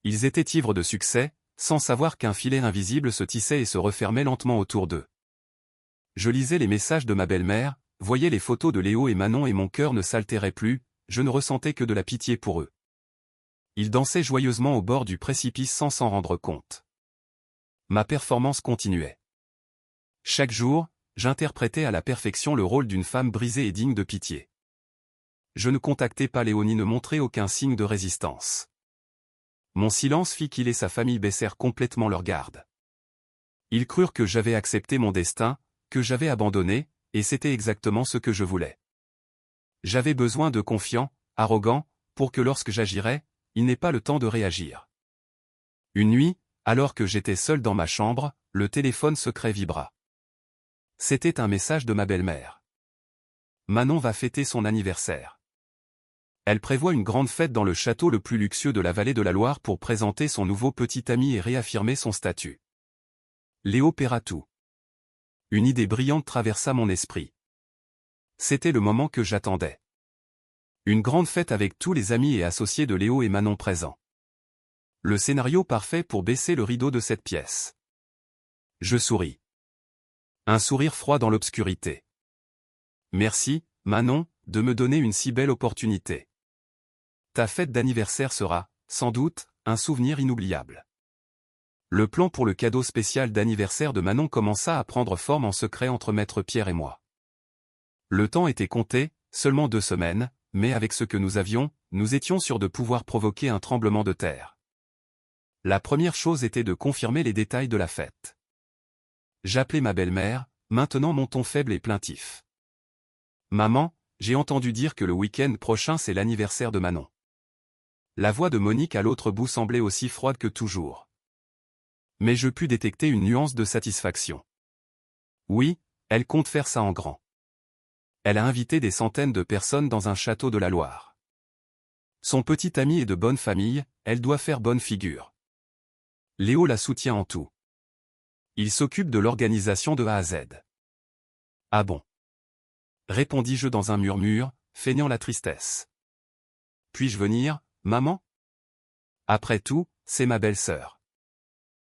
Ils étaient ivres de succès, sans savoir qu'un filet invisible se tissait et se refermait lentement autour d'eux. Je lisais les messages de ma belle-mère, voyais les photos de Léo et Manon et mon cœur ne s'altérait plus, je ne ressentais que de la pitié pour eux. Ils dansaient joyeusement au bord du précipice sans s'en rendre compte. Ma performance continuait. Chaque jour, j'interprétais à la perfection le rôle d'une femme brisée et digne de pitié. Je ne contactais pas Léo ni ne montrais aucun signe de résistance. Mon silence fit qu'il et sa famille baissèrent complètement leur garde. Ils crurent que j'avais accepté mon destin, que j'avais abandonné, et c'était exactement ce que je voulais. J'avais besoin de confiants, arrogants, pour que lorsque j'agirais, il n'ait pas le temps de réagir. Une nuit, alors que j'étais seul dans ma chambre, le téléphone secret vibra. C'était un message de ma belle-mère. Manon va fêter son anniversaire. Elle prévoit une grande fête dans le château le plus luxueux de la vallée de la Loire pour présenter son nouveau petit ami et réaffirmer son statut. Léo paiera tout. Une idée brillante traversa mon esprit. C'était le moment que j'attendais. Une grande fête avec tous les amis et associés de Léo et Manon présents. Le scénario parfait pour baisser le rideau de cette pièce. Je souris. Un sourire froid dans l'obscurité. Merci, Manon, de me donner une si belle opportunité. Ta fête d'anniversaire sera, sans doute, un souvenir inoubliable. Le plan pour le cadeau spécial d'anniversaire de Manon commença à prendre forme en secret entre maître Pierre et moi. Le temps était compté, seulement 2 semaines, mais avec ce que nous avions, nous étions sûrs de pouvoir provoquer un tremblement de terre. La première chose était de confirmer les détails de la fête. J'appelai ma belle-mère, maintenant mon ton faible et plaintif. Maman, j'ai entendu dire que le week-end prochain c'est l'anniversaire de Manon. La voix de Monique à l'autre bout semblait aussi froide que toujours. Mais je pus détecter une nuance de satisfaction. Oui, elle compte faire ça en grand. Elle a invité des centaines de personnes dans un château de la Loire. Son petit ami est de bonne famille, elle doit faire bonne figure. Léo la soutient en tout. Il s'occupe de l'organisation de A à Z. Ah bon? Répondis-je dans un murmure, feignant la tristesse. Puis-je venir, maman? Après tout, c'est ma belle-sœur.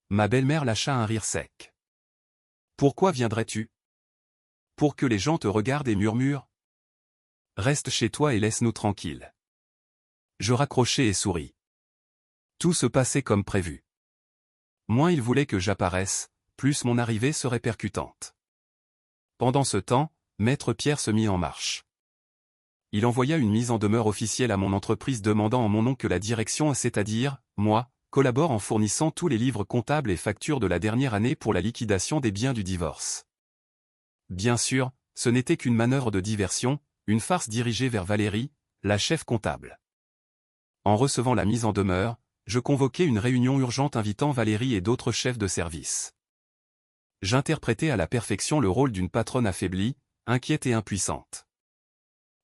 Ma belle-mère lâcha un rire sec. Pourquoi viendrais-tu? Pour que les gens te regardent et murmurent? Reste chez toi et laisse-nous tranquilles. Je raccrochai et souris. Tout se passait comme prévu. Moins il voulait que j'apparaisse, plus mon arrivée serait percutante. Pendant ce temps, maître Pierre se mit en marche. Il envoya une mise en demeure officielle à mon entreprise demandant en mon nom que la direction, c'est-à-dire, moi, collabore en fournissant tous les livres comptables et factures de la dernière année pour la liquidation des biens du divorce. Bien sûr, ce n'était qu'une manœuvre de diversion, une farce dirigée vers Valérie, la chef comptable. En recevant la mise en demeure, je convoquai une réunion urgente invitant Valérie et d'autres chefs de service. J'interprétai à la perfection le rôle d'une patronne affaiblie, inquiète et impuissante.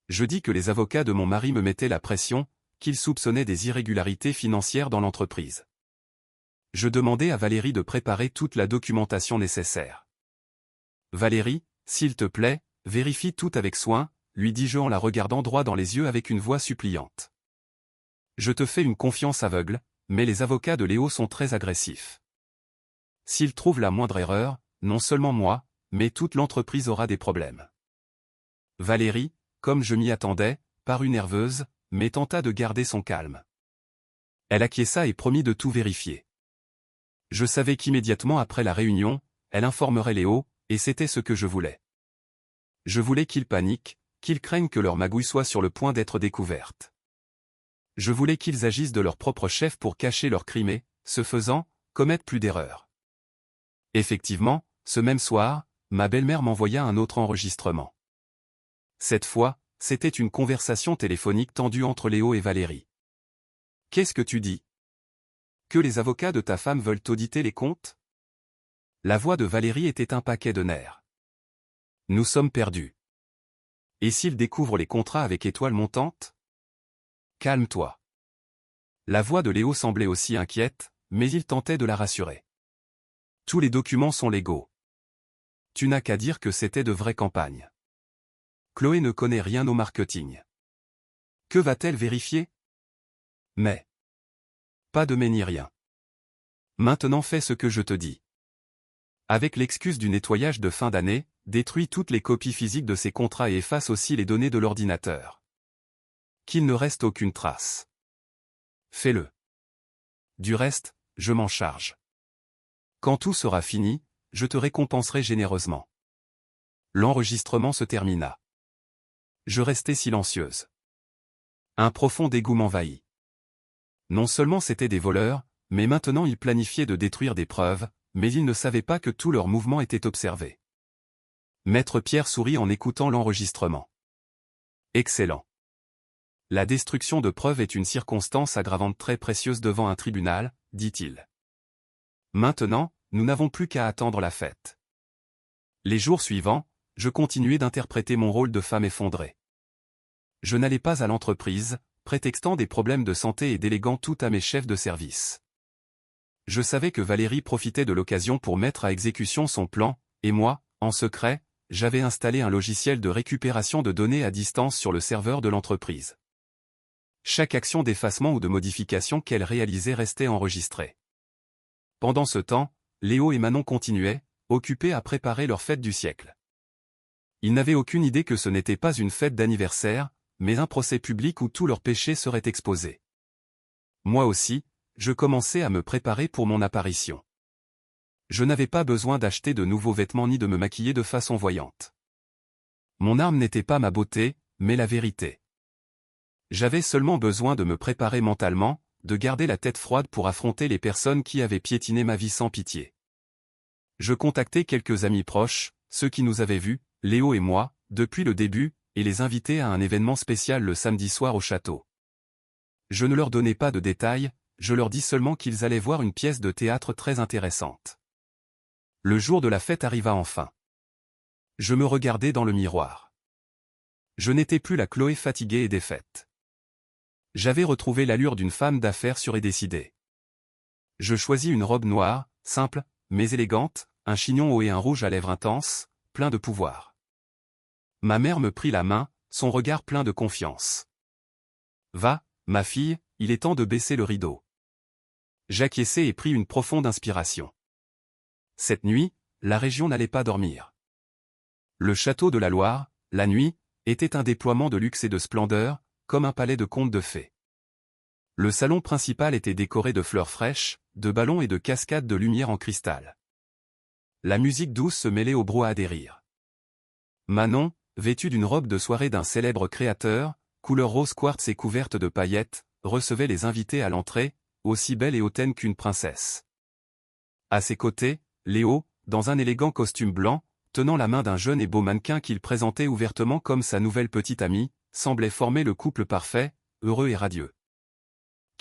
Je dis que les avocats de mon mari me mettaient la pression, qu'ils soupçonnaient des irrégularités financières dans l'entreprise. Je demandai à Valérie de préparer toute la documentation nécessaire. Valérie, s'il te plaît, vérifie tout avec soin, lui dis-je en la regardant droit dans les yeux avec une voix suppliante. Je te fais une confiance aveugle, mais les avocats de Léo sont très agressifs. S'ils trouvent la moindre erreur, non seulement moi, mais toute l'entreprise aura des problèmes. Valérie, comme je m'y attendais, parut nerveuse, mais tenta de garder son calme. Elle acquiesça et promit de tout vérifier. Je savais qu'immédiatement après la réunion, elle informerait Léo, et c'était ce que je voulais. Je voulais qu'ils paniquent, qu'ils craignent que leur magouille soit sur le point d'être découverte. Je voulais qu'ils agissent de leur propre chef pour cacher leur crime et, ce faisant, commettent plus d'erreurs. Effectivement, ce même soir, ma belle-mère m'envoya un autre enregistrement. Cette fois, c'était une conversation téléphonique tendue entre Léo et Valérie. « Qu'est-ce que tu dis ? Que les avocats de ta femme veulent auditer les comptes ?» La voix de Valérie était un paquet de nerfs. « Nous sommes perdus. Et s'ils découvrent les contrats avec étoile montante ? Calme-toi. » La voix de Léo semblait aussi inquiète, mais il tentait de la rassurer. « Tous les documents sont légaux. Tu n'as qu'à dire que c'était de vraies campagnes. Chloé ne connaît rien au marketing. Que va-t-elle vérifier ? Mais pas de mais ni rien. Maintenant fais ce que je te dis. Avec l'excuse du nettoyage de fin d'année, détruis toutes les copies physiques de ces contrats et efface aussi les données de l'ordinateur. Qu'il ne reste aucune trace. Fais-le. Du reste, je m'en charge. Quand tout sera fini, je te récompenserai généreusement. L'enregistrement se termina. Je restai silencieuse. Un profond dégoût m'envahit. Non seulement c'étaient des voleurs, mais maintenant ils planifiaient de détruire des preuves, mais ils ne savaient pas que tous leurs mouvements étaient observés. Maître Pierre sourit en écoutant l'enregistrement. Excellent. La destruction de preuves est une circonstance aggravante très précieuse devant un tribunal, dit-il. Maintenant, nous n'avons plus qu'à attendre la fête. Les jours suivants, je continuais d'interpréter mon rôle de femme effondrée. Je n'allais pas à l'entreprise, prétextant des problèmes de santé et déléguant tout à mes chefs de service. Je savais que Valérie profitait de l'occasion pour mettre à exécution son plan, et moi, en secret, j'avais installé un logiciel de récupération de données à distance sur le serveur de l'entreprise. Chaque action d'effacement ou de modification qu'elle réalisait restait enregistrée. Pendant ce temps, Léo et Manon continuaient, occupés à préparer leur fête du siècle. Ils n'avaient aucune idée que ce n'était pas une fête d'anniversaire, mais un procès public où tous leurs péchés seraient exposés. Moi aussi, je commençais à me préparer pour mon apparition. Je n'avais pas besoin d'acheter de nouveaux vêtements ni de me maquiller de façon voyante. Mon arme n'était pas ma beauté, mais la vérité. J'avais seulement besoin de me préparer mentalement, de garder la tête froide pour affronter les personnes qui avaient piétiné ma vie sans pitié. Je contactai quelques amis proches, ceux qui nous avaient vus, Léo et moi, depuis le début, et les invitai à un événement spécial le samedi soir au château. Je ne leur donnai pas de détails, je leur dis seulement qu'ils allaient voir une pièce de théâtre très intéressante. Le jour de la fête arriva enfin. Je me regardai dans le miroir. Je n'étais plus la Chloé fatiguée et défaite. J'avais retrouvé l'allure d'une femme d'affaires sûre et décidée. Je choisis une robe noire, simple, mais élégante, un chignon haut et un rouge à lèvres intense, plein de pouvoir. Ma mère me prit la main, son regard plein de confiance. « Va, ma fille, il est temps de baisser le rideau. » J'acquiesçai et pris une profonde inspiration. Cette nuit, la région n'allait pas dormir. Le château de la Loire, la nuit, était un déploiement de luxe et de splendeur, comme un palais de contes de fées. Le salon principal était décoré de fleurs fraîches, de ballons et de cascades de lumière en cristal. La musique douce se mêlait au brouhaha des rires. Manon, vêtue d'une robe de soirée d'un célèbre créateur, couleur rose quartz et couverte de paillettes, recevait les invités à l'entrée, aussi belle et hautaine qu'une princesse. À ses côtés, Léo, dans un élégant costume blanc, tenant la main d'un jeune et beau mannequin qu'il présentait ouvertement comme sa nouvelle petite amie, semblait former le couple parfait, heureux et radieux.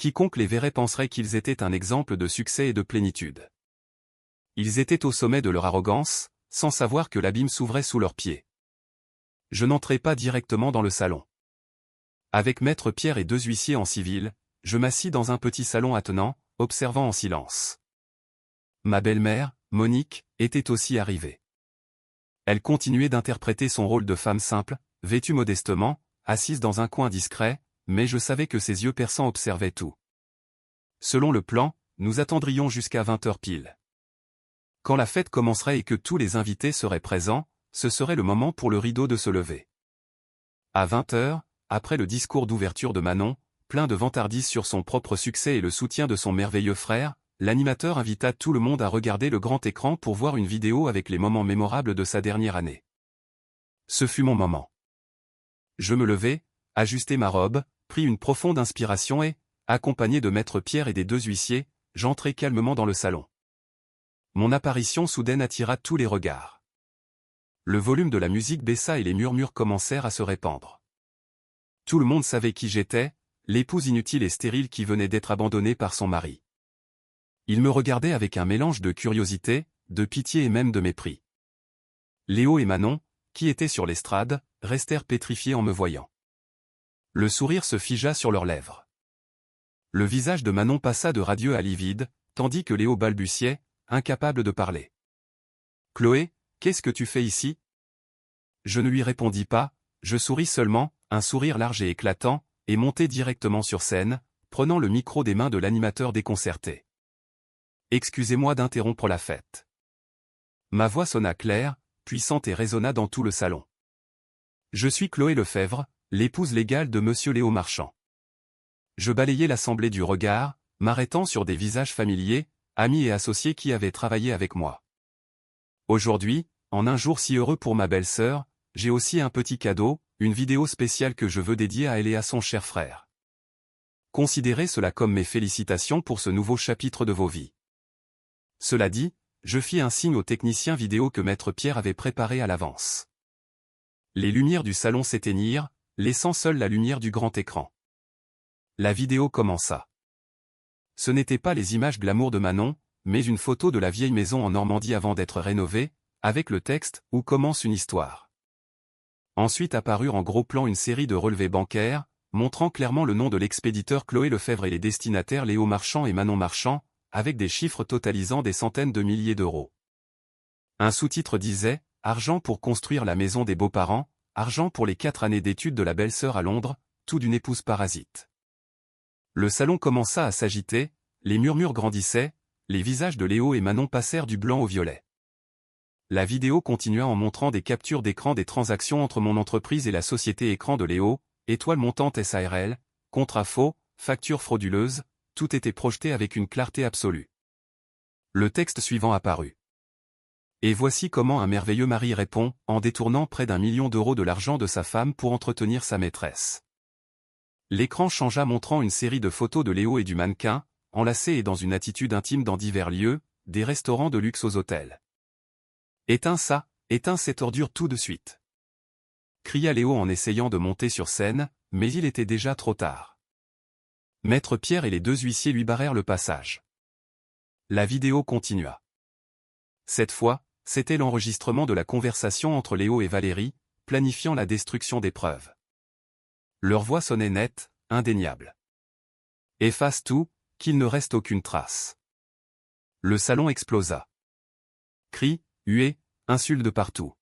Quiconque les verrait penserait qu'ils étaient un exemple de succès et de plénitude. Ils étaient au sommet de leur arrogance, sans savoir que l'abîme s'ouvrait sous leurs pieds. Je n'entrai pas directement dans le salon. Avec maître Pierre et 2 huissiers en civil, je m'assis dans un petit salon attenant, observant en silence. Ma belle-mère, Monique, était aussi arrivée. Elle continuait d'interpréter son rôle de femme simple, vêtue modestement, assise dans un coin discret, mais je savais que ses yeux perçants observaient tout. Selon le plan, nous attendrions jusqu'à 20h pile. Quand la fête commencerait et que tous les invités seraient présents, ce serait le moment pour le rideau de se lever. À 20h, après le discours d'ouverture de Manon, plein de vantardise sur son propre succès et le soutien de son merveilleux frère, l'animateur invita tout le monde à regarder le grand écran pour voir une vidéo avec les moments mémorables de sa dernière année. Ce fut mon moment. Je me levai, ajustai ma robe, pris une profonde inspiration et, accompagné de maître Pierre et des 2 huissiers, j'entrai calmement dans le salon. Mon apparition soudaine attira tous les regards. Le volume de la musique baissa et les murmures commencèrent à se répandre. Tout le monde savait qui j'étais, l'épouse inutile et stérile qui venait d'être abandonnée par son mari. Il me regardait avec un mélange de curiosité, de pitié et même de mépris. Léo et Manon, qui étaient sur l'estrade, restèrent pétrifiés en me voyant. Le sourire se figea sur leurs lèvres. Le visage de Manon passa de radieux à livide, tandis que Léo balbutiait, incapable de parler. « Chloé, qu'est-ce que tu fais ici ?» Je ne lui répondis pas, je souris seulement, un sourire large et éclatant, et montai directement sur scène, prenant le micro des mains de l'animateur déconcerté. « Excusez-moi d'interrompre la fête. » Ma voix sonna claire, puissante et résonna dans tout le salon. « Je suis Chloé Lefebvre, l'épouse légale de Monsieur Léo Marchand. » Je balayai l'assemblée du regard, m'arrêtant sur des visages familiers, amis et associés qui avaient travaillé avec moi. Aujourd'hui, en un jour si heureux pour ma belle-sœur, j'ai aussi un petit cadeau, une vidéo spéciale que je veux dédier à elle et à son cher frère. Considérez cela comme mes félicitations pour ce nouveau chapitre de vos vies. Cela dit, je fis un signe au technicien vidéo que maître Pierre avait préparé à l'avance. Les lumières du salon s'éteignirent, laissant seule la lumière du grand écran. La vidéo commença. Ce n'étaient pas les images glamour de Manon, mais une photo de la vieille maison en Normandie avant d'être rénovée, avec le texte « Où commence une histoire ». Ensuite apparurent en gros plan une série de relevés bancaires, montrant clairement le nom de l'expéditeur Chloé Lefebvre et les destinataires Léo Marchand et Manon Marchand, avec des chiffres totalisant des centaines de milliers d'euros. Un sous-titre disait « Argent pour construire la maison des beaux-parents, argent pour les 4 années d'études de la belle-sœur à Londres, tout d'une épouse parasite ». Le salon commença à s'agiter, les murmures grandissaient, les visages de Léo et Manon passèrent du blanc au violet. La vidéo continua en montrant des captures d'écran des transactions entre mon entreprise et la société écran de Léo, étoile montante SARL, contrat faux, facture frauduleuse, tout était projeté avec une clarté absolue. Le texte suivant apparut. Et voici comment un merveilleux mari répond, en détournant près d'1 million d'euros de l'argent de sa femme pour entretenir sa maîtresse. L'écran changea montrant une série de photos de Léo et du mannequin, enlacés et dans une attitude intime dans divers lieux, des restaurants de luxe aux hôtels. « Éteins ça, éteins cette ordure tout de suite !» cria Léo en essayant de monter sur scène, mais il était déjà trop tard. Maître Pierre et les 2 huissiers lui barrèrent le passage. La vidéo continua. Cette fois, c'était l'enregistrement de la conversation entre Léo et Valérie, planifiant la destruction des preuves. Leur voix sonnait nette, indéniable. « Efface tout, qu'il ne reste aucune trace. » Le salon explosa. Cris, huées, insultes de partout.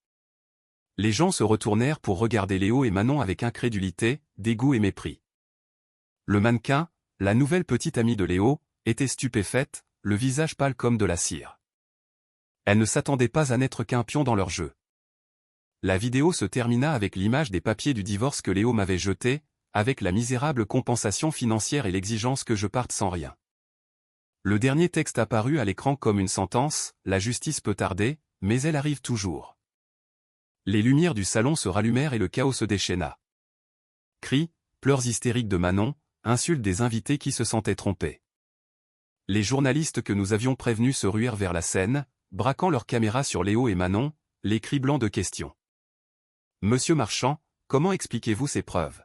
Les gens se retournèrent pour regarder Léo et Manon avec incrédulité, dégoût et mépris. Le mannequin, la nouvelle petite amie de Léo, était stupéfaite, le visage pâle comme de la cire. Elle ne s'attendait pas à n'être qu'un pion dans leur jeu. La vidéo se termina avec l'image des papiers du divorce que Léo m'avait jetés, avec la misérable compensation financière et l'exigence que je parte sans rien. Le dernier texte apparut à l'écran comme une sentence, la justice peut tarder, mais elle arrive toujours. Les lumières du salon se rallumèrent et le chaos se déchaîna. Cris, pleurs hystériques de Manon, insultes des invités qui se sentaient trompés. Les journalistes que nous avions prévenus se ruèrent vers la scène, braquant leurs caméras sur Léo et Manon, les criblant de questions. « Monsieur Marchand, comment expliquez-vous ces preuves ?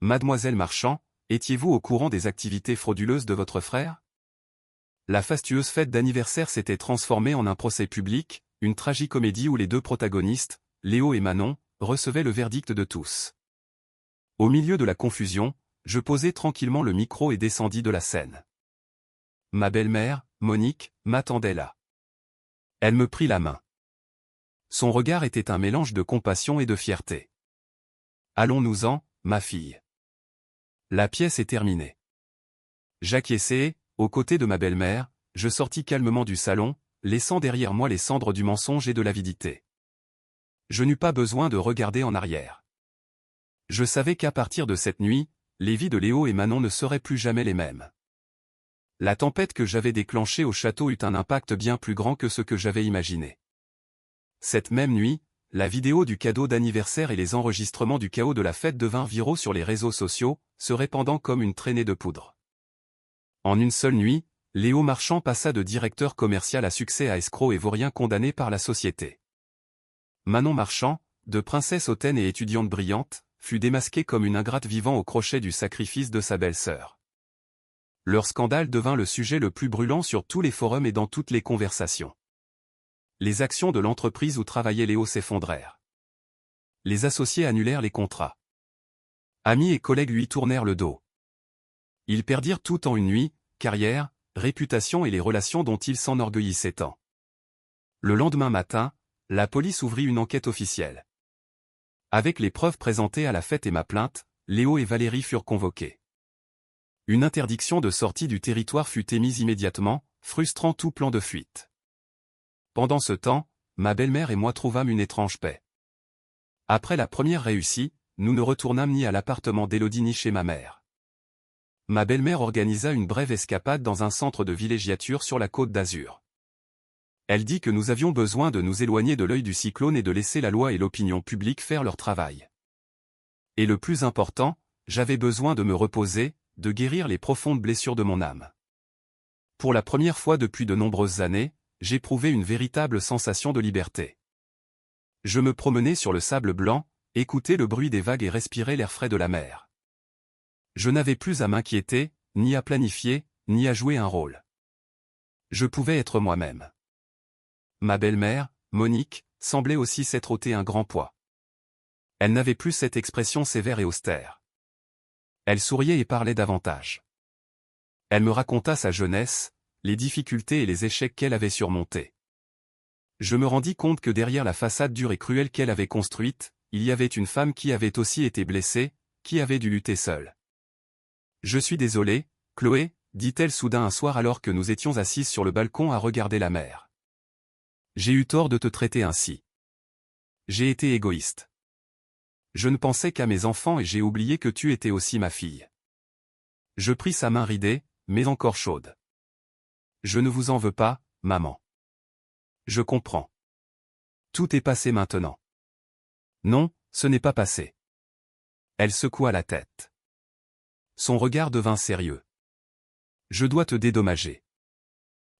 Mademoiselle Marchand, étiez-vous au courant des activités frauduleuses de votre frère? La fastueuse fête d'anniversaire s'était transformée en un procès public, une tragicomédie où les deux protagonistes, Léo et Manon, recevaient le verdict de tous. Au milieu de la confusion, je posai tranquillement le micro et descendis de la scène. Ma belle-mère, Monique, m'attendait là. Elle me prit la main. Son regard était un mélange de compassion et de fierté. Allons-nous-en, ma fille. La pièce est terminée. J'acquiesçai, aux côtés de ma belle-mère, je sortis calmement du salon, laissant derrière moi les cendres du mensonge et de l'avidité. Je n'eus pas besoin de regarder en arrière. Je savais qu'à partir de cette nuit, les vies de Léo et Manon ne seraient plus jamais les mêmes. La tempête que j'avais déclenchée au château eut un impact bien plus grand que ce que j'avais imaginé. Cette même nuit, la vidéo du cadeau d'anniversaire et les enregistrements du chaos de la fête devinrent viraux sur les réseaux sociaux, se répandant comme une traînée de poudre. En une seule nuit, Léo Marchand passa de directeur commercial à succès à escroc et vaurien condamné par la société. Manon Marchand, de princesse hautaine et étudiante brillante, fut démasquée comme une ingrate vivant au crochet du sacrifice de sa belle-sœur. Leur scandale devint le sujet le plus brûlant sur tous les forums et dans toutes les conversations. Les actions de l'entreprise où travaillait Léo s'effondrèrent. Les associés annulèrent les contrats. Amis et collègues lui tournèrent le dos. Ils perdirent tout en une nuit, carrière, réputation et les relations dont ils s'enorgueillissaient tant. Le lendemain matin, la police ouvrit une enquête officielle. Avec les preuves présentées à la fête et ma plainte, Léo et Valérie furent convoqués. Une interdiction de sortie du territoire fut émise immédiatement, frustrant tout plan de fuite. Pendant ce temps, ma belle-mère et moi trouvâmes une étrange paix. Après la première réussie, nous ne retournâmes ni à l'appartement d'Élodie ni chez ma mère. Ma belle-mère organisa une brève escapade dans un centre de villégiature sur la Côte d'Azur. Elle dit que nous avions besoin de nous éloigner de l'œil du cyclone et de laisser la loi et l'opinion publique faire leur travail. Et le plus important, j'avais besoin de me reposer, de guérir les profondes blessures de mon âme. Pour la première fois depuis de nombreuses années, j'éprouvais une véritable sensation de liberté. Je me promenais sur le sable blanc, écoutais le bruit des vagues et respirais l'air frais de la mer. Je n'avais plus à m'inquiéter, ni à planifier, ni à jouer un rôle. Je pouvais être moi-même. Ma belle-mère, Monique, semblait aussi s'être ôté un grand poids. Elle n'avait plus cette expression sévère et austère. Elle souriait et parlait davantage. Elle me raconta sa jeunesse, les difficultés et les échecs qu'elle avait surmontés. Je me rendis compte que derrière la façade dure et cruelle qu'elle avait construite, il y avait une femme qui avait aussi été blessée, qui avait dû lutter seule. « Je suis désolée, Chloé, dit-elle soudain un soir alors que nous étions assises sur le balcon à regarder la mer. J'ai eu tort de te traiter ainsi. J'ai été égoïste. Je ne pensais qu'à mes enfants et j'ai oublié que tu étais aussi ma fille. » Je pris sa main ridée, mais encore chaude. « Je ne vous en veux pas, maman. Je comprends. Tout est passé maintenant. » Non, ce n'est pas passé. Elle secoua la tête. Son regard devint sérieux. Je dois te dédommager.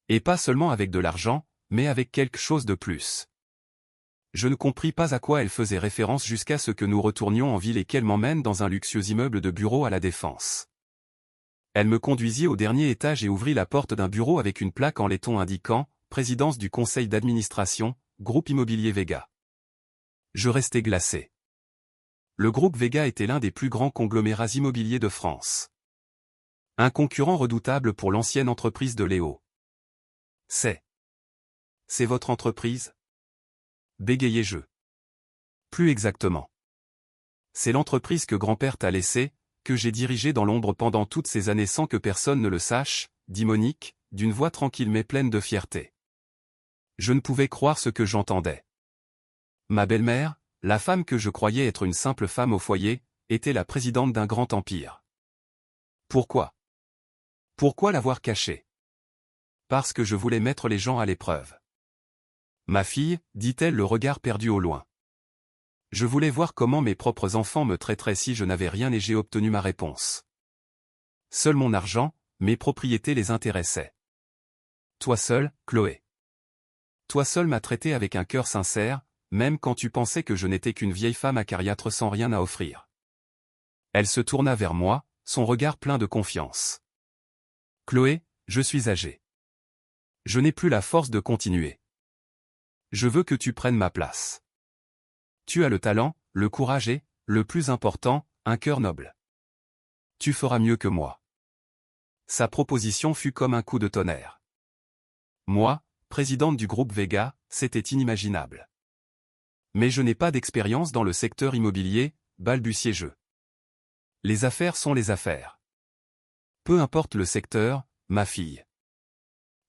Et pas seulement avec de l'argent, mais avec quelque chose de plus. Je ne compris pas à quoi elle faisait référence jusqu'à ce que nous retournions en ville et qu'elle m'emmène dans un luxueux immeuble de bureaux à La Défense. Elle me conduisit au dernier étage et ouvrit la porte d'un bureau avec une plaque en laiton indiquant « Présidence du conseil d'administration, Groupe Immobilier Vega ». Je restai glacé. Le groupe Vega était l'un des plus grands conglomérats immobiliers de France. Un concurrent redoutable pour l'ancienne entreprise de Léo. C'est votre entreprise? Bégayai-je. Plus exactement. C'est l'entreprise que grand-père t'a laissée, que j'ai dirigée dans l'ombre pendant toutes ces années sans que personne ne le sache, dit Monique, d'une voix tranquille mais pleine de fierté. Je ne pouvais croire ce que j'entendais. Ma belle-mère, la femme que je croyais être une simple femme au foyer, était la présidente d'un grand empire. Pourquoi? Pourquoi l'avoir cachée? Parce que je voulais mettre les gens à l'épreuve. Ma fille, dit-elle le regard perdu au loin. Je voulais voir comment mes propres enfants me traiteraient si je n'avais rien et j'ai obtenu ma réponse. Seul mon argent, mes propriétés les intéressaient. Toi seul, Chloé. Toi seul m'as traité avec un cœur sincère, même quand tu pensais que je n'étais qu'une vieille femme acariâtre sans rien à offrir. Elle se tourna vers moi, son regard plein de confiance. Chloé, je suis âgé. Je n'ai plus la force de continuer. Je veux que tu prennes ma place. Tu as le talent, le courage et, le plus important, un cœur noble. Tu feras mieux que moi. Sa proposition fut comme un coup de tonnerre. Moi, présidente du groupe Vega, c'était inimaginable. Mais je n'ai pas d'expérience dans le secteur immobilier, balbutiai-je. Les affaires sont les affaires. Peu importe le secteur, ma fille.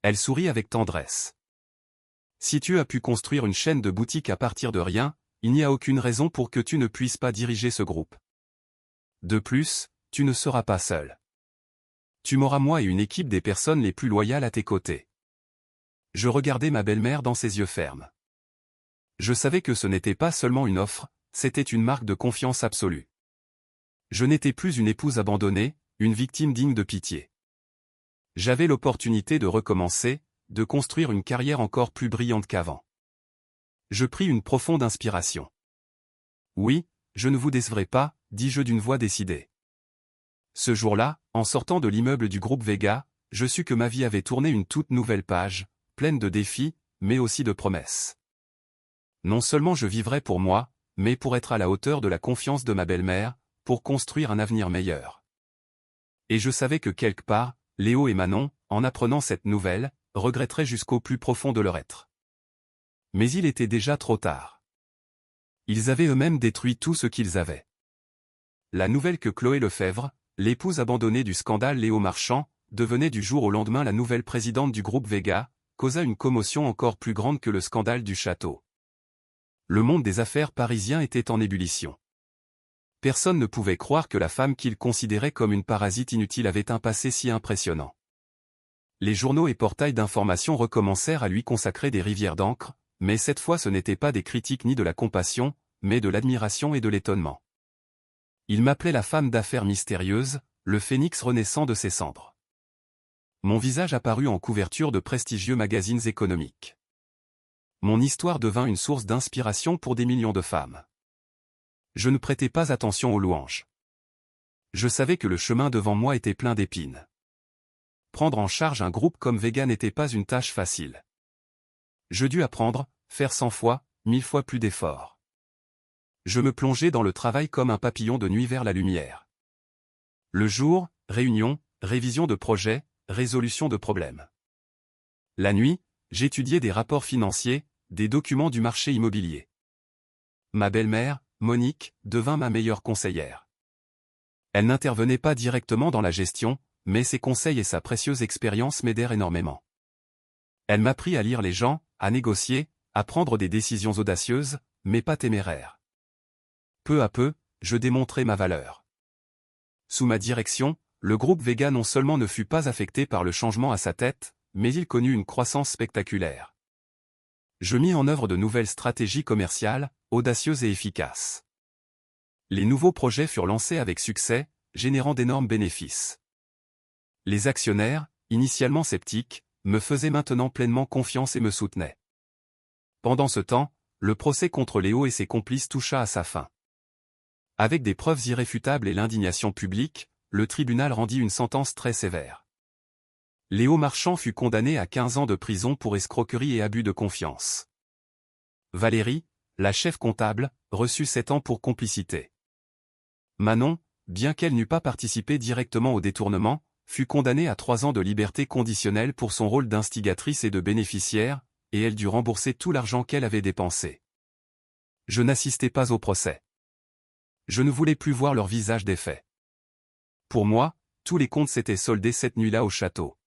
Elle sourit avec tendresse. Si tu as pu construire une chaîne de boutiques à partir de rien, il n'y a aucune raison pour que tu ne puisses pas diriger ce groupe. De plus, tu ne seras pas seul. Tu m'auras moi et une équipe des personnes les plus loyales à tes côtés. Je regardais ma belle-mère dans ses yeux fermes. Je savais que ce n'était pas seulement une offre, c'était une marque de confiance absolue. Je n'étais plus une épouse abandonnée, une victime digne de pitié. J'avais l'opportunité de recommencer, de construire une carrière encore plus brillante qu'avant. Je pris une profonde inspiration. Oui, je ne vous décevrai pas, dis-je d'une voix décidée. Ce jour-là, en sortant de l'immeuble du groupe Vega, je sus que ma vie avait tourné une toute nouvelle page, pleine de défis, mais aussi de promesses. Non seulement je vivrais pour moi, mais pour être à la hauteur de la confiance de ma belle-mère, pour construire un avenir meilleur. Et je savais que quelque part, Léo et Manon, en apprenant cette nouvelle, regretteraient jusqu'au plus profond de leur être. Mais il était déjà trop tard. Ils avaient eux-mêmes détruit tout ce qu'ils avaient. La nouvelle que Chloé Lefebvre, l'épouse abandonnée du scandale Léo Marchand, devenait du jour au lendemain la nouvelle présidente du groupe Vega, causa une commotion encore plus grande que le scandale du château. Le monde des affaires parisien était en ébullition. Personne ne pouvait croire que la femme qu'il considérait comme une parasite inutile avait un passé si impressionnant. Les journaux et portails d'information recommencèrent à lui consacrer des rivières d'encre, mais cette fois ce n'était pas des critiques ni de la compassion, mais de l'admiration et de l'étonnement. Il m'appelait la femme d'affaires mystérieuse, le phénix renaissant de ses cendres. Mon visage apparut en couverture de prestigieux magazines économiques. Mon histoire devint une source d'inspiration pour des millions de femmes. Je ne prêtais pas attention aux louanges. Je savais que le chemin devant moi était plein d'épines. Prendre en charge un groupe comme Vega n'était pas une tâche facile. Je dus apprendre, faire 100 fois, 1000 fois plus d'efforts. Je me plongeais dans le travail comme un papillon de nuit vers la lumière. Le jour, réunion, révision de projets, résolution de problèmes. La nuit, j'étudiais des rapports financiers, des documents du marché immobilier. Ma belle-mère, Monique, devint ma meilleure conseillère. Elle n'intervenait pas directement dans la gestion, mais ses conseils et sa précieuse expérience m'aidèrent énormément. Elle m'apprit à lire les gens, à négocier, à prendre des décisions audacieuses, mais pas téméraires. Peu à peu, je démontrai ma valeur. Sous ma direction, le groupe Vega non seulement ne fut pas affecté par le changement à sa tête, mais il connut une croissance spectaculaire. Je mis en œuvre de nouvelles stratégies commerciales, audacieuses et efficaces. Les nouveaux projets furent lancés avec succès, générant d'énormes bénéfices. Les actionnaires, initialement sceptiques, me faisaient maintenant pleinement confiance et me soutenaient. Pendant ce temps, le procès contre Léo et ses complices toucha à sa fin. Avec des preuves irréfutables et l'indignation publique, le tribunal rendit une sentence très sévère. Léo Marchand fut condamné à 15 ans de prison pour escroquerie et abus de confiance. Valérie, la chef comptable, reçut 7 ans pour complicité. Manon, bien qu'elle n'eût pas participé directement au détournement, fut condamnée à 3 ans de liberté conditionnelle pour son rôle d'instigatrice et de bénéficiaire, et elle dut rembourser tout l'argent qu'elle avait dépensé. Je n'assistais pas au procès. Je ne voulais plus voir leur visage défait. Pour moi, tous les comptes s'étaient soldés cette nuit-là au château.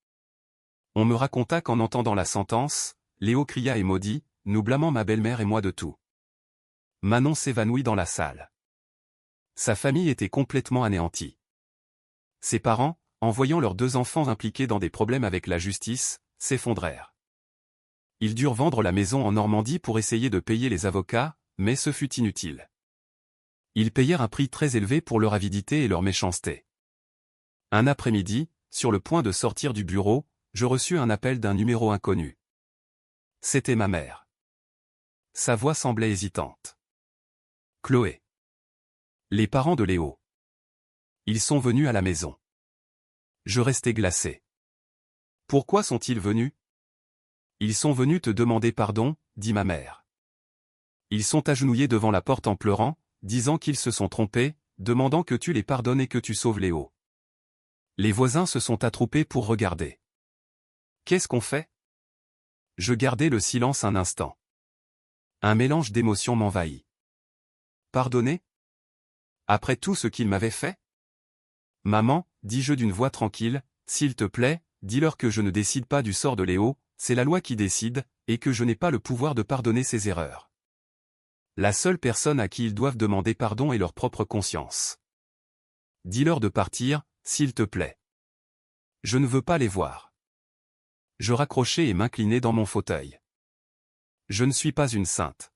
On me raconta qu'en entendant la sentence, Léo cria et maudit, nous blâmant ma belle-mère et moi de tout. Manon s'évanouit dans la salle. Sa famille était complètement anéantie. Ses parents, en voyant leurs 2 enfants impliqués dans des problèmes avec la justice, s'effondrèrent. Ils durent vendre la maison en Normandie pour essayer de payer les avocats, mais ce fut inutile. Ils payèrent un prix très élevé pour leur avidité et leur méchanceté. Un après-midi, sur le point de sortir du bureau, je reçus un appel d'un numéro inconnu. C'était ma mère. Sa voix semblait hésitante. Chloé. Les parents de Léo. Ils sont venus à la maison. Je restais glacé. Pourquoi sont-ils venus? Ils sont venus te demander pardon, dit ma mère. Ils sont agenouillés devant la porte en pleurant, disant qu'ils se sont trompés, demandant que tu les pardonnes et que tu sauves Léo. Les voisins se sont attroupés pour regarder. Qu'est-ce qu'on fait? Je gardai le silence un instant. Un mélange d'émotions m'envahit. Pardonner? Après tout ce qu'il m'avait fait? Maman, dis-je d'une voix tranquille, s'il te plaît, dis-leur que je ne décide pas du sort de Léo, c'est la loi qui décide, et que je n'ai pas le pouvoir de pardonner ses erreurs. La seule personne à qui ils doivent demander pardon est leur propre conscience. Dis-leur de partir, s'il te plaît. Je ne veux pas les voir. Je raccrochai et m'inclinai dans mon fauteuil. Je ne suis pas une sainte.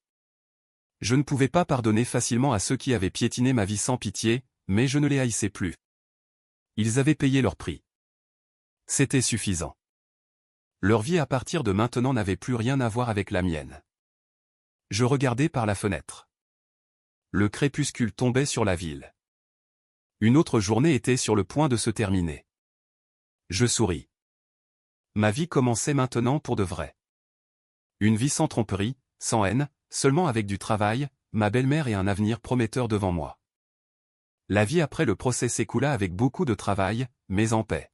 Je ne pouvais pas pardonner facilement à ceux qui avaient piétiné ma vie sans pitié, mais je ne les haïssais plus. Ils avaient payé leur prix. C'était suffisant. Leur vie à partir de maintenant n'avait plus rien à voir avec la mienne. Je regardais par la fenêtre. Le crépuscule tombait sur la ville. Une autre journée était sur le point de se terminer. Je souris. Ma vie commençait maintenant pour de vrai. Une vie sans tromperie, sans haine, seulement avec du travail, ma belle-mère et un avenir prometteur devant moi. La vie après le procès s'écoula avec beaucoup de travail, mais en paix.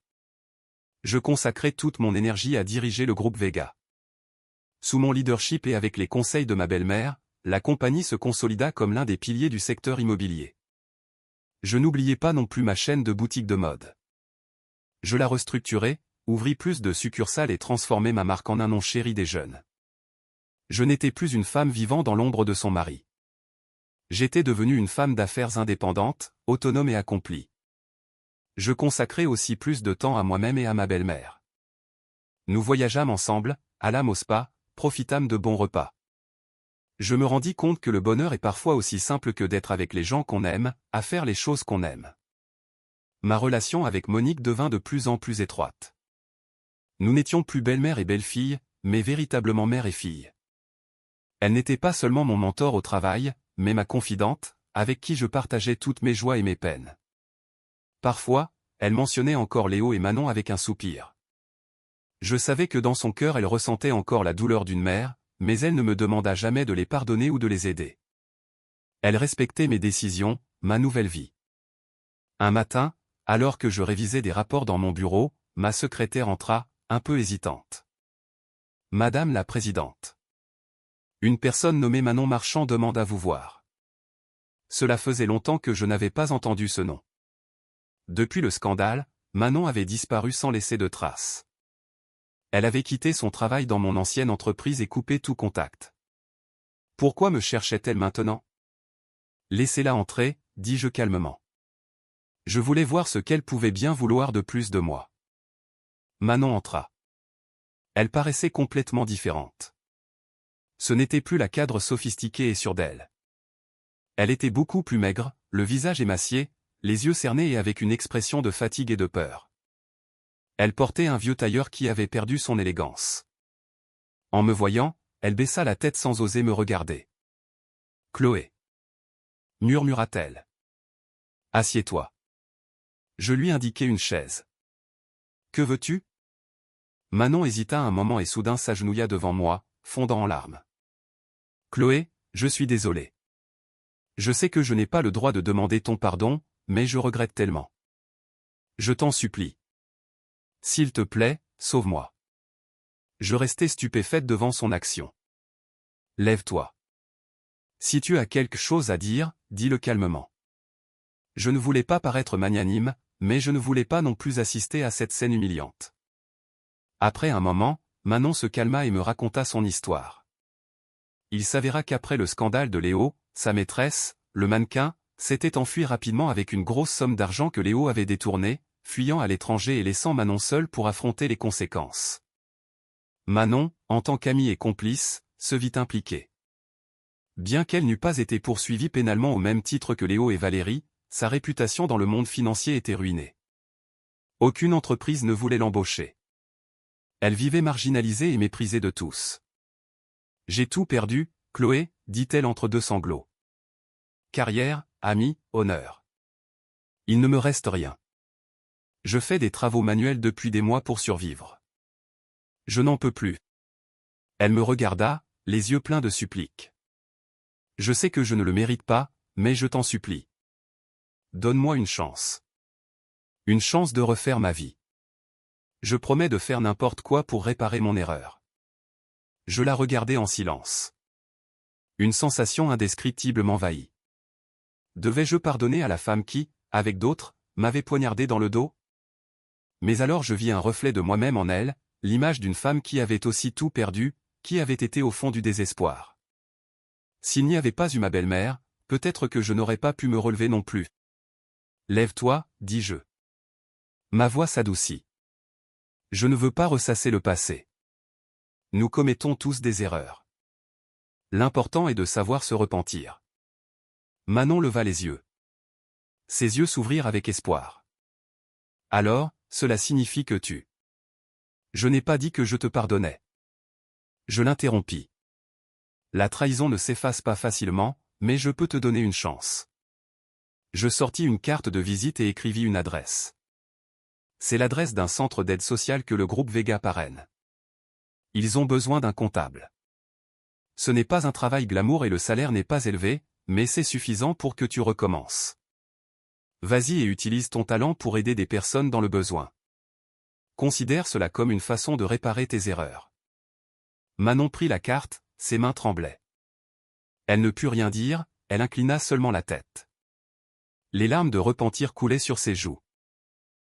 Je consacrai toute mon énergie à diriger le groupe Vega. Sous mon leadership et avec les conseils de ma belle-mère, la compagnie se consolida comme l'un des piliers du secteur immobilier. Je n'oubliais pas non plus ma chaîne de boutiques de mode. Je la restructurai, ouvris plus de succursales et transformai ma marque en un nom chéri des jeunes. Je n'étais plus une femme vivant dans l'ombre de son mari. J'étais devenue une femme d'affaires indépendante, autonome et accomplie. Je consacrai aussi plus de temps à moi-même et à ma belle-mère. Nous voyageâmes ensemble, allâmes au spa, profitâmes de bons repas. Je me rendis compte que le bonheur est parfois aussi simple que d'être avec les gens qu'on aime, à faire les choses qu'on aime. Ma relation avec Monique devint de plus en plus étroite. Nous n'étions plus belle-mère et belle-fille, mais véritablement mère et fille. Elle n'était pas seulement mon mentor au travail, mais ma confidente, avec qui je partageais toutes mes joies et mes peines. Parfois, elle mentionnait encore Léo et Manon avec un soupir. Je savais que dans son cœur elle ressentait encore la douleur d'une mère, mais elle ne me demanda jamais de les pardonner ou de les aider. Elle respectait mes décisions, ma nouvelle vie. Un matin, alors que je révisais des rapports dans mon bureau, ma secrétaire entra, un peu hésitante. « Madame la présidente. Une personne nommée Manon Marchand demande à vous voir. » Cela faisait longtemps que je n'avais pas entendu ce nom. Depuis le scandale, Manon avait disparu sans laisser de traces. Elle avait quitté son travail dans mon ancienne entreprise et coupé tout contact. Pourquoi me cherchait-elle maintenant? Laissez-la entrer, dis-je calmement. Je voulais voir ce qu'elle pouvait bien vouloir de plus de moi. Manon entra. Elle paraissait complètement différente. Ce n'était plus la cadre sophistiquée et sûre d'elle. Elle était beaucoup plus maigre, le visage émacié, les yeux cernés et avec une expression de fatigue et de peur. Elle portait un vieux tailleur qui avait perdu son élégance. En me voyant, elle baissa la tête sans oser me regarder. « Chloé » murmura-t-elle. « Assieds-toi. » Je lui indiquai une chaise. « Que veux-tu » Manon hésita un moment et soudain s'agenouilla devant moi, fondant en larmes. « Chloé, je suis désolé. Je sais que je n'ai pas le droit de demander ton pardon, mais je regrette tellement. Je t'en supplie. S'il te plaît, sauve-moi. » Je restai stupéfaite devant son action. « Lève-toi. Si tu as quelque chose à dire, dis-le calmement. » Je ne voulais pas paraître magnanime, mais je ne voulais pas non plus assister à cette scène humiliante. Après un moment, Manon se calma et me raconta son histoire. Il s'avéra qu'après le scandale de Léo, sa maîtresse, le mannequin, s'était enfui rapidement avec une grosse somme d'argent que Léo avait détournée, fuyant à l'étranger et laissant Manon seule pour affronter les conséquences. Manon, en tant qu'amie et complice, se vit impliquée. Bien qu'elle n'eût pas été poursuivie pénalement au même titre que Léo et Valérie, sa réputation dans le monde financier était ruinée. Aucune entreprise ne voulait l'embaucher. Elle vivait marginalisée et méprisée de tous. « J'ai tout perdu, Chloé, dit-elle entre deux sanglots. Carrière, amis, honneur. Il ne me reste rien. Je fais des travaux manuels depuis des mois pour survivre. Je n'en peux plus. Elle me regarda, les yeux pleins de supplique. Je sais que je ne le mérite pas, mais je t'en supplie. Donne-moi une chance. Une chance de refaire ma vie. Je promets de faire n'importe quoi pour réparer mon erreur. Je la regardais en silence. Une sensation indescriptible m'envahit. Devais-je pardonner à la femme qui, avec d'autres, m'avait poignardé dans le dos? Mais alors je vis un reflet de moi-même en elle, l'image d'une femme qui avait aussi tout perdu, qui avait été au fond du désespoir. S'il n'y avait pas eu ma belle-mère, peut-être que je n'aurais pas pu me relever non plus. Lève-toi, dis-je. Ma voix s'adoucit. Je ne veux pas ressasser le passé. Nous commettons tous des erreurs. L'important est de savoir se repentir. Manon leva les yeux. Ses yeux s'ouvrirent avec espoir. Alors, cela signifie que tu... Je n'ai pas dit que je te pardonnais. Je l'interrompis. La trahison ne s'efface pas facilement, mais je peux te donner une chance. Je sortis une carte de visite et écrivis une adresse. C'est l'adresse d'un centre d'aide sociale que le groupe Vega parraine. Ils ont besoin d'un comptable. Ce n'est pas un travail glamour et le salaire n'est pas élevé, mais c'est suffisant pour que tu recommences. Vas-y et utilise ton talent pour aider des personnes dans le besoin. Considère cela comme une façon de réparer tes erreurs. Manon prit la carte, ses mains tremblaient. Elle ne put rien dire, elle inclina seulement la tête. Les larmes de repentir coulaient sur ses joues.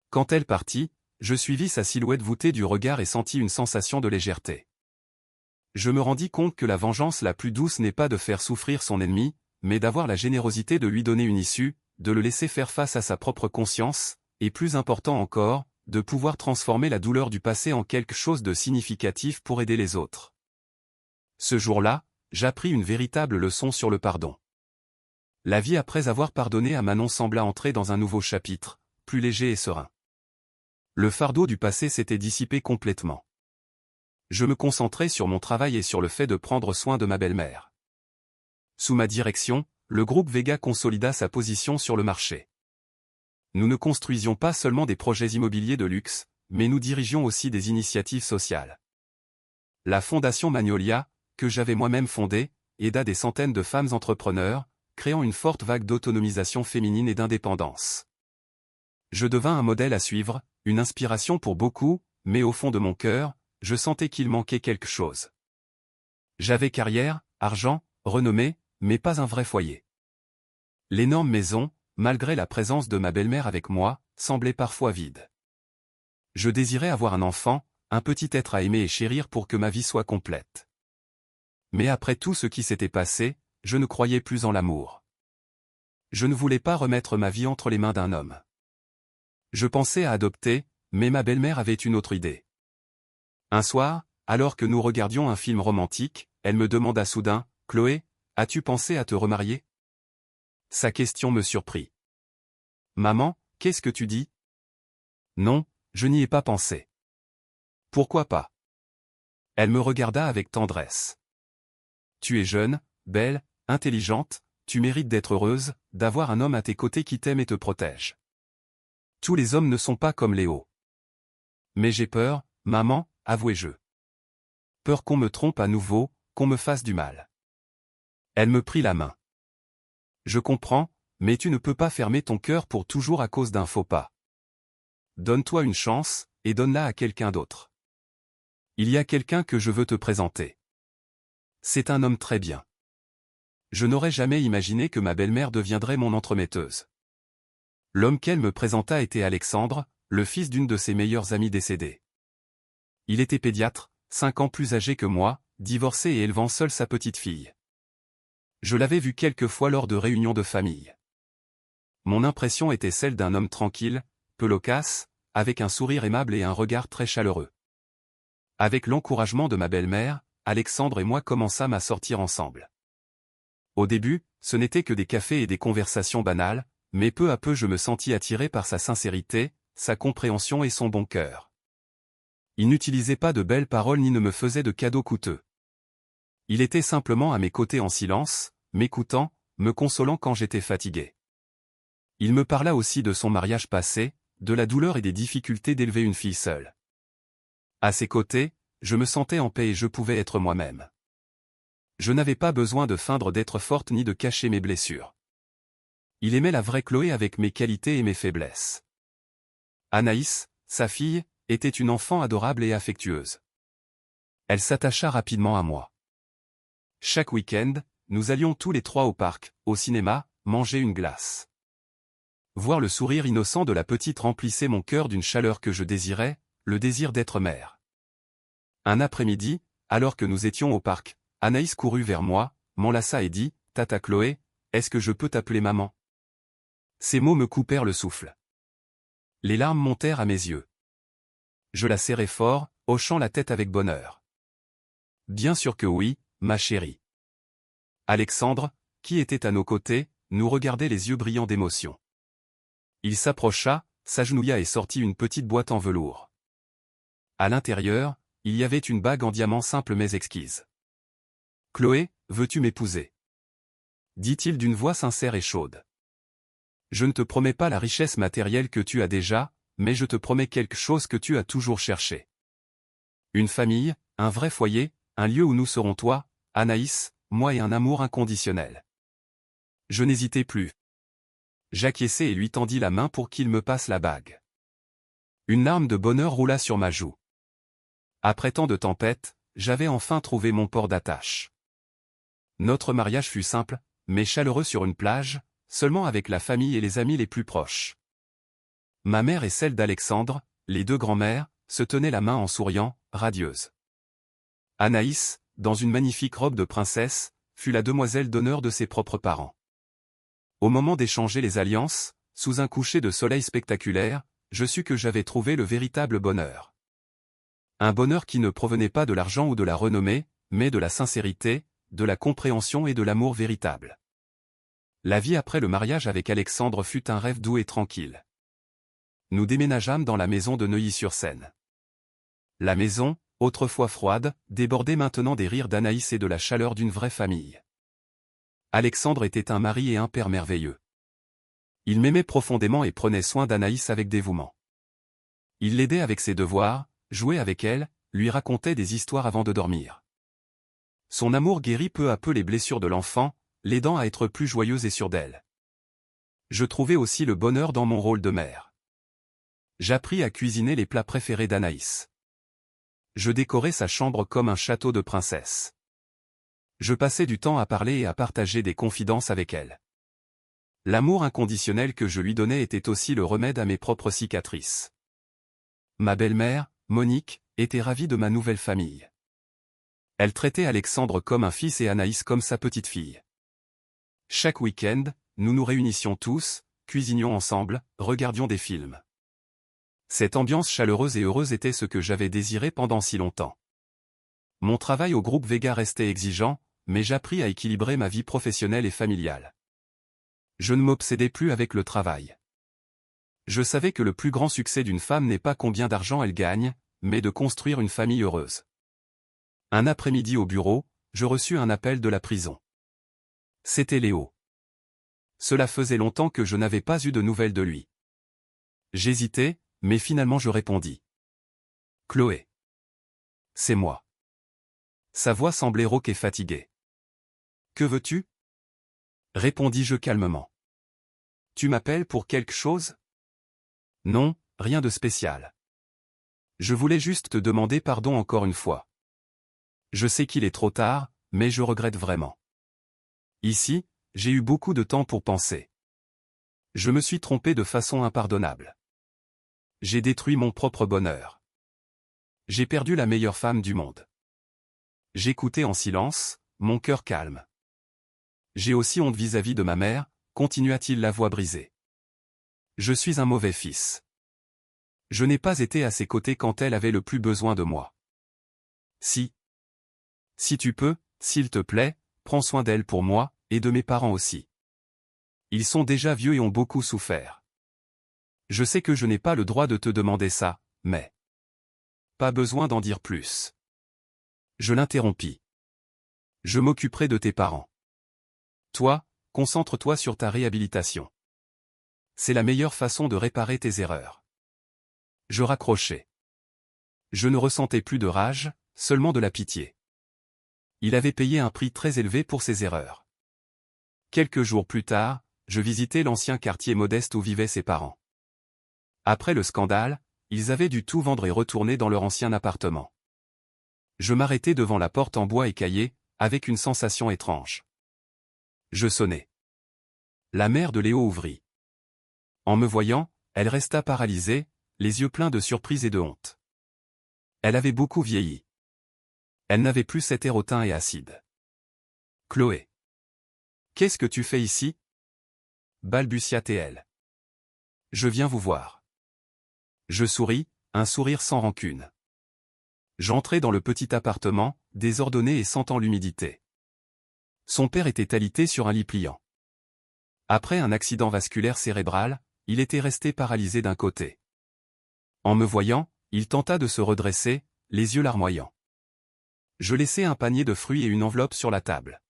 Quand elle partit, je suivis sa silhouette voûtée du regard et sentis une sensation de légèreté. Je me rendis compte que la vengeance la plus douce n'est pas de faire souffrir son ennemi, mais d'avoir la générosité de lui donner une issue, de le laisser faire face à sa propre conscience, et plus important encore, de pouvoir transformer la douleur du passé en quelque chose de significatif pour aider les autres. Ce jour-là, j'appris une véritable leçon sur le pardon. La vie après avoir pardonné à Manon sembla entrer dans un nouveau chapitre, plus léger et serein. Le fardeau du passé s'était dissipé complètement. Je me concentrais sur mon travail et sur le fait de prendre soin de ma belle-mère. Sous ma direction, le groupe Vega consolida sa position sur le marché. Nous ne construisions pas seulement des projets immobiliers de luxe, mais nous dirigions aussi des initiatives sociales. La fondation Magnolia, que j'avais moi-même fondée, aida des centaines de femmes entrepreneurs, créant une forte vague d'autonomisation féminine et d'indépendance. Je devins un modèle à suivre, une inspiration pour beaucoup, mais au fond de mon cœur, je sentais qu'il manquait quelque chose. J'avais carrière, argent, renommée, mais pas un vrai foyer. L'énorme maison, malgré la présence de ma belle-mère avec moi, semblait parfois vide. Je désirais avoir un enfant, un petit être à aimer et chérir pour que ma vie soit complète. Mais après tout ce qui s'était passé, je ne croyais plus en l'amour. Je ne voulais pas remettre ma vie entre les mains d'un homme. Je pensais à adopter, mais ma belle-mère avait une autre idée. Un soir, alors que nous regardions un film romantique, elle me demanda soudain, « Chloé, as-tu pensé à te remarier ?» Sa question me surprit. « Maman, qu'est-ce que tu dis ?»« Non, je n'y ai pas pensé. »« Pourquoi pas ?» Elle me regarda avec tendresse. « Tu es jeune, belle, intelligente, tu mérites d'être heureuse, d'avoir un homme à tes côtés qui t'aime et te protège. Tous les hommes ne sont pas comme Léo. Mais j'ai peur, maman, avouai-je. Peur qu'on me trompe à nouveau, qu'on me fasse du mal. » Elle me prit la main. « Je comprends, mais tu ne peux pas fermer ton cœur pour toujours à cause d'un faux pas. Donne-toi une chance, et donne-la à quelqu'un d'autre. Il y a quelqu'un que je veux te présenter. C'est un homme très bien. Je n'aurais jamais imaginé que ma belle-mère deviendrait mon entremetteuse. » L'homme qu'elle me présenta était Alexandre, le fils d'une de ses meilleures amies décédée. Il était pédiatre, 5 ans plus âgé que moi, divorcé et élevant seul sa petite fille. Je l'avais vu quelques fois lors de réunions de famille. Mon impression était celle d'un homme tranquille, peu loquace, avec un sourire aimable et un regard très chaleureux. Avec l'encouragement de ma belle-mère, Alexandre et moi commençâmes à sortir ensemble. Au début, ce n'était que des cafés et des conversations banales, mais peu à peu je me sentis attiré par sa sincérité, sa compréhension et son bon cœur. Il n'utilisait pas de belles paroles ni ne me faisait de cadeaux coûteux. Il était simplement à mes côtés en silence, m'écoutant, me consolant quand j'étais fatigué. Il me parla aussi de son mariage passé, de la douleur et des difficultés d'élever une fille seule. À ses côtés, je me sentais en paix et je pouvais être moi-même. Je n'avais pas besoin de feindre d'être forte ni de cacher mes blessures. Il aimait la vraie Chloé avec mes qualités et mes faiblesses. Anaïs, sa fille, était une enfant adorable et affectueuse. Elle s'attacha rapidement à moi. Chaque week-end, nous allions tous les trois au parc, au cinéma, manger une glace. Voir le sourire innocent de la petite remplissait mon cœur d'une chaleur que je désirais, le désir d'être mère. Un après-midi, alors que nous étions au parc, Anaïs courut vers moi, m'enlaça et dit « Tata Chloé, est-ce que je peux t'appeler maman ?» Ces mots me coupèrent le souffle. Les larmes montèrent à mes yeux. Je la serrai fort, hochant la tête avec bonheur. « Bien sûr que oui, ma chérie. » Alexandre, qui était à nos côtés, nous regardait les yeux brillants d'émotion. Il s'approcha, s'agenouilla et sortit une petite boîte en velours. À l'intérieur, il y avait une bague en diamant simple mais exquise. « Chloé, veux-tu m'épouser ?» dit-il d'une voix sincère et chaude. « Je ne te promets pas la richesse matérielle que tu as déjà, mais je te promets quelque chose que tu as toujours cherché. Une famille, un vrai foyer, un lieu où nous serons toi, Anaïs, moi et un amour inconditionnel. » Je n'hésitai plus. J'acquiesçai et lui tendis la main pour qu'il me passe la bague. Une larme de bonheur roula sur ma joue. Après tant de tempêtes, j'avais enfin trouvé mon port d'attache. Notre mariage fut simple, mais chaleureux sur une plage, seulement avec la famille et les amis les plus proches. Ma mère et celle d'Alexandre, les deux grands-mères, se tenaient la main en souriant, radieuses. Anaïs, dans une magnifique robe de princesse, fut la demoiselle d'honneur de ses propres parents. Au moment d'échanger les alliances, sous un coucher de soleil spectaculaire, je sus que j'avais trouvé le véritable bonheur. Un bonheur qui ne provenait pas de l'argent ou de la renommée, mais de la sincérité, de la compréhension et de l'amour véritable. La vie après le mariage avec Alexandre fut un rêve doux et tranquille. Nous déménageâmes dans la maison de Neuilly-sur-Seine. La maison, autrefois froide, débordait maintenant des rires d'Anaïs et de la chaleur d'une vraie famille. Alexandre était un mari et un père merveilleux. Il m'aimait profondément et prenait soin d'Anaïs avec dévouement. Il l'aidait avec ses devoirs, jouait avec elle, lui racontait des histoires avant de dormir. Son amour guérit peu à peu les blessures de l'enfant, l'aidant à être plus joyeuse et sûre d'elle. Je trouvais aussi le bonheur dans mon rôle de mère. J'appris à cuisiner les plats préférés d'Anaïs. Je décorais sa chambre comme un château de princesse. Je passais du temps à parler et à partager des confidences avec elle. L'amour inconditionnel que je lui donnais était aussi le remède à mes propres cicatrices. Ma belle-mère, Monique, était ravie de ma nouvelle famille. Elle traitait Alexandre comme un fils et Anaïs comme sa petite fille. Chaque week-end, nous nous réunissions tous, cuisinions ensemble, regardions des films. Cette ambiance chaleureuse et heureuse était ce que j'avais désiré pendant si longtemps. Mon travail au groupe Vega restait exigeant, mais j'appris à équilibrer ma vie professionnelle et familiale. Je ne m'obsédais plus avec le travail. Je savais que le plus grand succès d'une femme n'est pas combien d'argent elle gagne, mais de construire une famille heureuse. Un après-midi au bureau, je reçus un appel de la prison. C'était Léo. Cela faisait longtemps que je n'avais pas eu de nouvelles de lui. J'hésitais, mais finalement je répondis. « Chloé. » « C'est moi. » Sa voix semblait rauque et fatiguée. « Que veux-tu » répondis-je calmement. « Tu m'appelles pour quelque chose ?» « Non, rien de spécial. Je voulais juste te demander pardon encore une fois. Je sais qu'il est trop tard, mais je regrette vraiment. Ici, j'ai eu beaucoup de temps pour penser. Je me suis trompé de façon impardonnable. J'ai détruit mon propre bonheur. J'ai perdu la meilleure femme du monde. J'écoutais en silence, mon cœur calme. J'ai aussi honte vis-à-vis de ma mère, continua-t-il la voix brisée. Je suis un mauvais fils. Je n'ai pas été à ses côtés quand elle avait le plus besoin de moi. Si tu peux, s'il te plaît, prends soin d'elle pour moi, et de mes parents aussi. Ils sont déjà vieux et ont beaucoup souffert. Je sais que je n'ai pas le droit de te demander ça, mais... Pas besoin d'en dire plus. Je l'interrompis. Je m'occuperai de tes parents. Toi, concentre-toi sur ta réhabilitation. C'est la meilleure façon de réparer tes erreurs. Je raccrochai. Je ne ressentais plus de rage, seulement de la pitié. Il avait payé un prix très élevé pour ses erreurs. Quelques jours plus tard, je visitais l'ancien quartier modeste où vivaient ses parents. Après le scandale, ils avaient dû tout vendre et retourner dans leur ancien appartement. Je m'arrêtai devant la porte en bois écaillé, avec une sensation étrange. Je sonnai. La mère de Léo ouvrit. En me voyant, elle resta paralysée, les yeux pleins de surprise et de honte. Elle avait beaucoup vieilli. Elle n'avait plus cet air hautain et acide. « Chloé. Qu'est-ce que tu fais ici » balbutia-t-elle. « Je viens vous voir. » Je souris, un sourire sans rancune. J'entrai dans le petit appartement, désordonné et sentant l'humidité. Son père était alité sur un lit pliant. Après un accident vasculaire cérébral, il était resté paralysé d'un côté. En me voyant, il tenta de se redresser, les yeux larmoyants. Je laissai un panier de fruits et une enveloppe sur la table.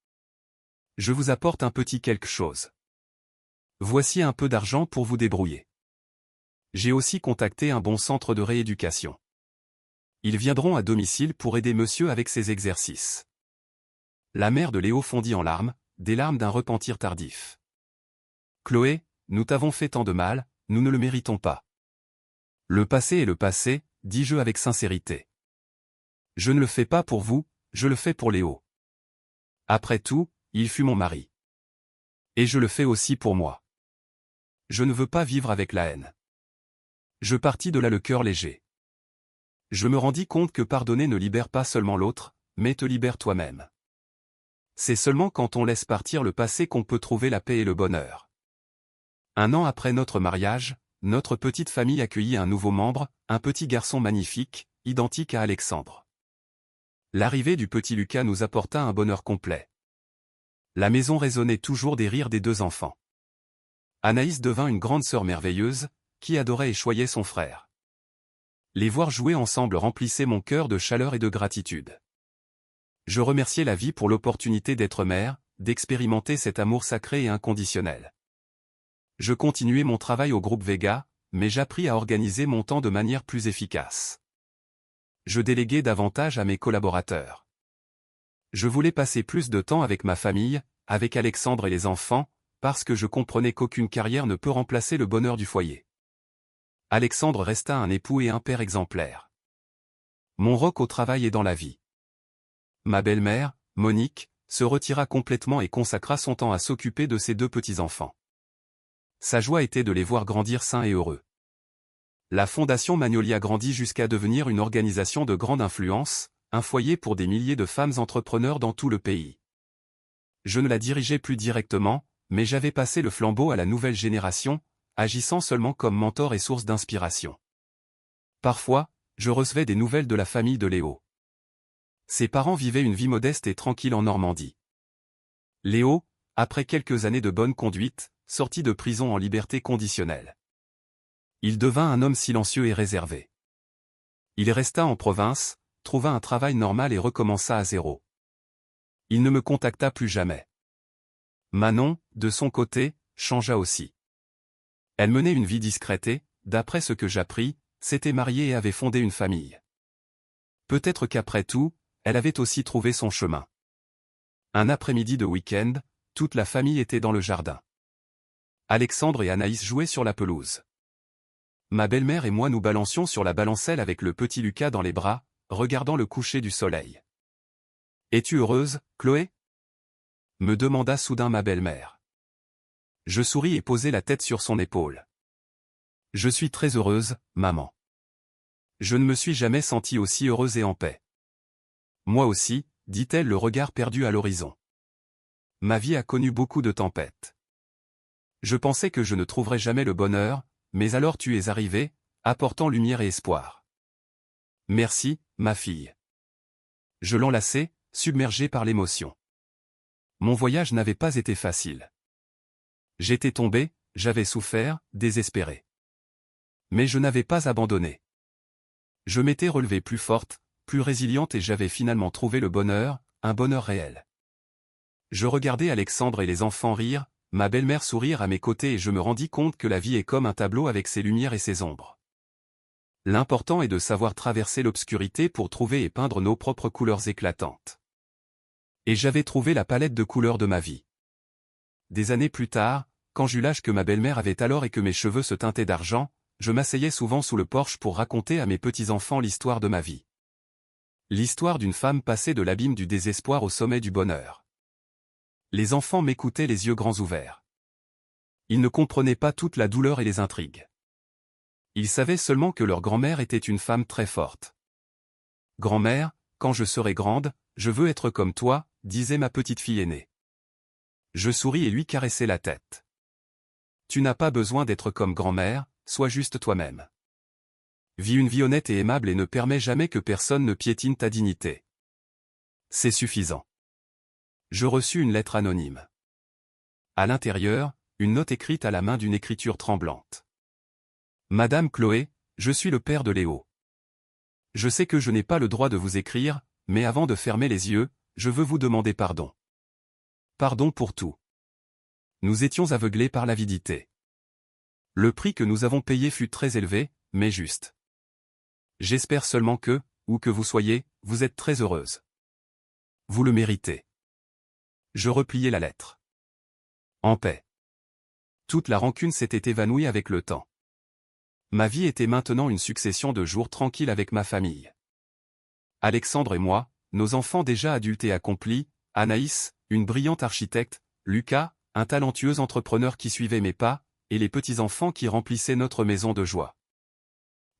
« Je vous apporte un petit quelque chose. Voici un peu d'argent pour vous débrouiller. J'ai aussi contacté un bon centre de rééducation. Ils viendront à domicile pour aider monsieur avec ses exercices. » La mère de Léo fondit en larmes, des larmes d'un repentir tardif. « Chloé, nous t'avons fait tant de mal, nous ne le méritons pas. » « Le passé est le passé, dis-je avec sincérité. Je ne le fais pas pour vous, je le fais pour Léo. Après tout, il fut mon mari. Et je le fais aussi pour moi. Je ne veux pas vivre avec la haine. » Je partis de là le cœur léger. Je me rendis compte que pardonner ne libère pas seulement l'autre, mais te libère toi-même. C'est seulement quand on laisse partir le passé qu'on peut trouver la paix et le bonheur. 1 an après notre mariage, notre petite famille accueillit un nouveau membre, un petit garçon magnifique, identique à Alexandre. L'arrivée du petit Lucas nous apporta un bonheur complet. La maison résonnait toujours des rires des 2 enfants. Anaïs devint une grande sœur merveilleuse, qui adorait et choyait son frère. Les voir jouer ensemble remplissait mon cœur de chaleur et de gratitude. Je remerciais la vie pour l'opportunité d'être mère, d'expérimenter cet amour sacré et inconditionnel. Je continuais mon travail au groupe Vega, mais j'appris à organiser mon temps de manière plus efficace. Je déléguais davantage à mes collaborateurs. Je voulais passer plus de temps avec ma famille, avec Alexandre et les enfants, parce que je comprenais qu'aucune carrière ne peut remplacer le bonheur du foyer. Alexandre resta un époux et un père exemplaire. Mon roc au travail et dans la vie. Ma belle-mère, Monique, se retira complètement et consacra son temps à s'occuper de ses 2 petits-enfants. Sa joie était de les voir grandir sains et heureux. La Fondation Magnolia grandit jusqu'à devenir une organisation de grande influence, un foyer pour des milliers de femmes entrepreneurs dans tout le pays. Je ne la dirigeais plus directement, mais j'avais passé le flambeau à la nouvelle génération, agissant seulement comme mentor et source d'inspiration. Parfois, je recevais des nouvelles de la famille de Léo. Ses parents vivaient une vie modeste et tranquille en Normandie. Léo, après quelques années de bonne conduite, sortit de prison en liberté conditionnelle. Il devint un homme silencieux et réservé. Il resta en province, trouva un travail normal et recommença à zéro. Il ne me contacta plus jamais. Manon, de son côté, changea aussi. Elle menait une vie discrète et, d'après ce que j'appris, s'était mariée et avait fondé une famille. Peut-être qu'après tout, elle avait aussi trouvé son chemin. Un après-midi de week-end, toute la famille était dans le jardin. Alexandre et Anaïs jouaient sur la pelouse. Ma belle-mère et moi nous balancions sur la balancelle avec le petit Lucas dans les bras, regardant le coucher du soleil. « Es-tu heureuse, Chloé » me demanda soudain ma belle-mère. Je souris et posai la tête sur son épaule. « Je suis très heureuse, maman. Je ne me suis jamais sentie aussi heureuse et en paix. » Moi aussi, dit-elle le regard perdu à l'horizon. Ma vie a connu beaucoup de tempêtes. Je pensais que je ne trouverais jamais le bonheur, mais alors tu es arrivée, apportant lumière et espoir. Merci, ma fille. Je l'enlaçai, submergé par l'émotion. Mon voyage n'avait pas été facile. J'étais tombé, j'avais souffert, désespéré. Mais je n'avais pas abandonné. Je m'étais relevée plus forte, plus résiliente et j'avais finalement trouvé le bonheur, un bonheur réel. Je regardais Alexandre et les enfants rire, ma belle-mère sourire à mes côtés et je me rendis compte que la vie est comme un tableau avec ses lumières et ses ombres. L'important est de savoir traverser l'obscurité pour trouver et peindre nos propres couleurs éclatantes. Et j'avais trouvé la palette de couleurs de ma vie. Des années plus tard, quand j'eus l'âge que ma belle-mère avait alors et que mes cheveux se teintaient d'argent, je m'asseyais souvent sous le porche pour raconter à mes petits-enfants l'histoire de ma vie. L'histoire d'une femme passée de l'abîme du désespoir au sommet du bonheur. Les enfants m'écoutaient les yeux grands ouverts. Ils ne comprenaient pas toute la douleur et les intrigues. Ils savaient seulement que leur grand-mère était une femme très forte. « Grand-mère, quand je serai grande, je veux être comme toi », disait ma petite fille aînée. Je souris et lui caressai la tête. « Tu n'as pas besoin d'être comme grand-mère, sois juste toi-même. Vis une vie honnête et aimable et ne permets jamais que personne ne piétine ta dignité. C'est suffisant. » Je reçus une lettre anonyme. À l'intérieur, une note écrite à la main d'une écriture tremblante. « Madame Chloé, je suis le père de Léo. Je sais que je n'ai pas le droit de vous écrire, mais avant de fermer les yeux, je veux vous demander pardon. Pardon pour tout. Nous étions aveuglés par l'avidité. Le prix que nous avons payé fut très élevé, mais juste. J'espère seulement que, où que vous soyez, vous êtes très heureuse. Vous le méritez. » Je repliai la lettre. En paix. Toute la rancune s'était évanouie avec le temps. Ma vie était maintenant une succession de jours tranquilles avec ma famille. Alexandre et moi, nos enfants déjà adultes et accomplis, Anaïs, une brillante architecte, Lucas, un talentueux entrepreneur qui suivait mes pas, et les petits-enfants qui remplissaient notre maison de joie.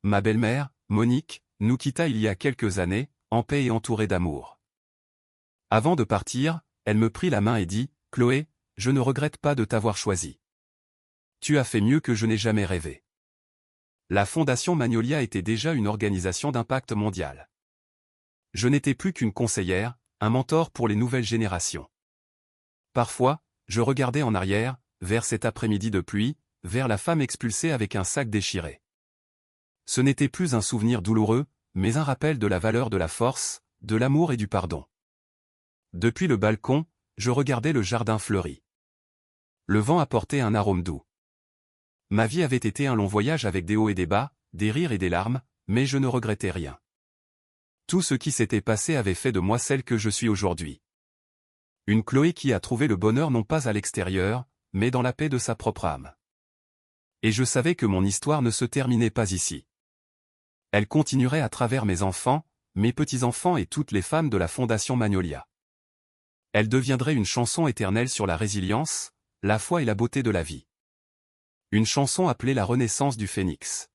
Ma belle-mère, Monique, nous quitta il y a quelques années, en paix et entourée d'amour. Avant de partir, elle me prit la main et dit, « Chloé, je ne regrette pas de t'avoir choisi. Tu as fait mieux que je n'ai jamais rêvé. » La Fondation Magnolia était déjà une organisation d'impact mondial. Je n'étais plus qu'une conseillère, un mentor pour les nouvelles générations. Parfois, je regardais en arrière, vers cet après-midi de pluie, vers la femme expulsée avec un sac déchiré. Ce n'était plus un souvenir douloureux, mais un rappel de la valeur de la force, de l'amour et du pardon. Depuis le balcon, je regardais le jardin fleuri. Le vent apportait un arôme doux. Ma vie avait été un long voyage avec des hauts et des bas, des rires et des larmes, mais je ne regrettais rien. Tout ce qui s'était passé avait fait de moi celle que je suis aujourd'hui. Une Chloé qui a trouvé le bonheur non pas à l'extérieur, mais dans la paix de sa propre âme. Et je savais que mon histoire ne se terminait pas ici. Elle continuerait à travers mes enfants, mes petits-enfants et toutes les femmes de la Fondation Magnolia. Elle deviendrait une chanson éternelle sur la résilience, la foi et la beauté de la vie. Une chanson appelée la Renaissance du Phénix.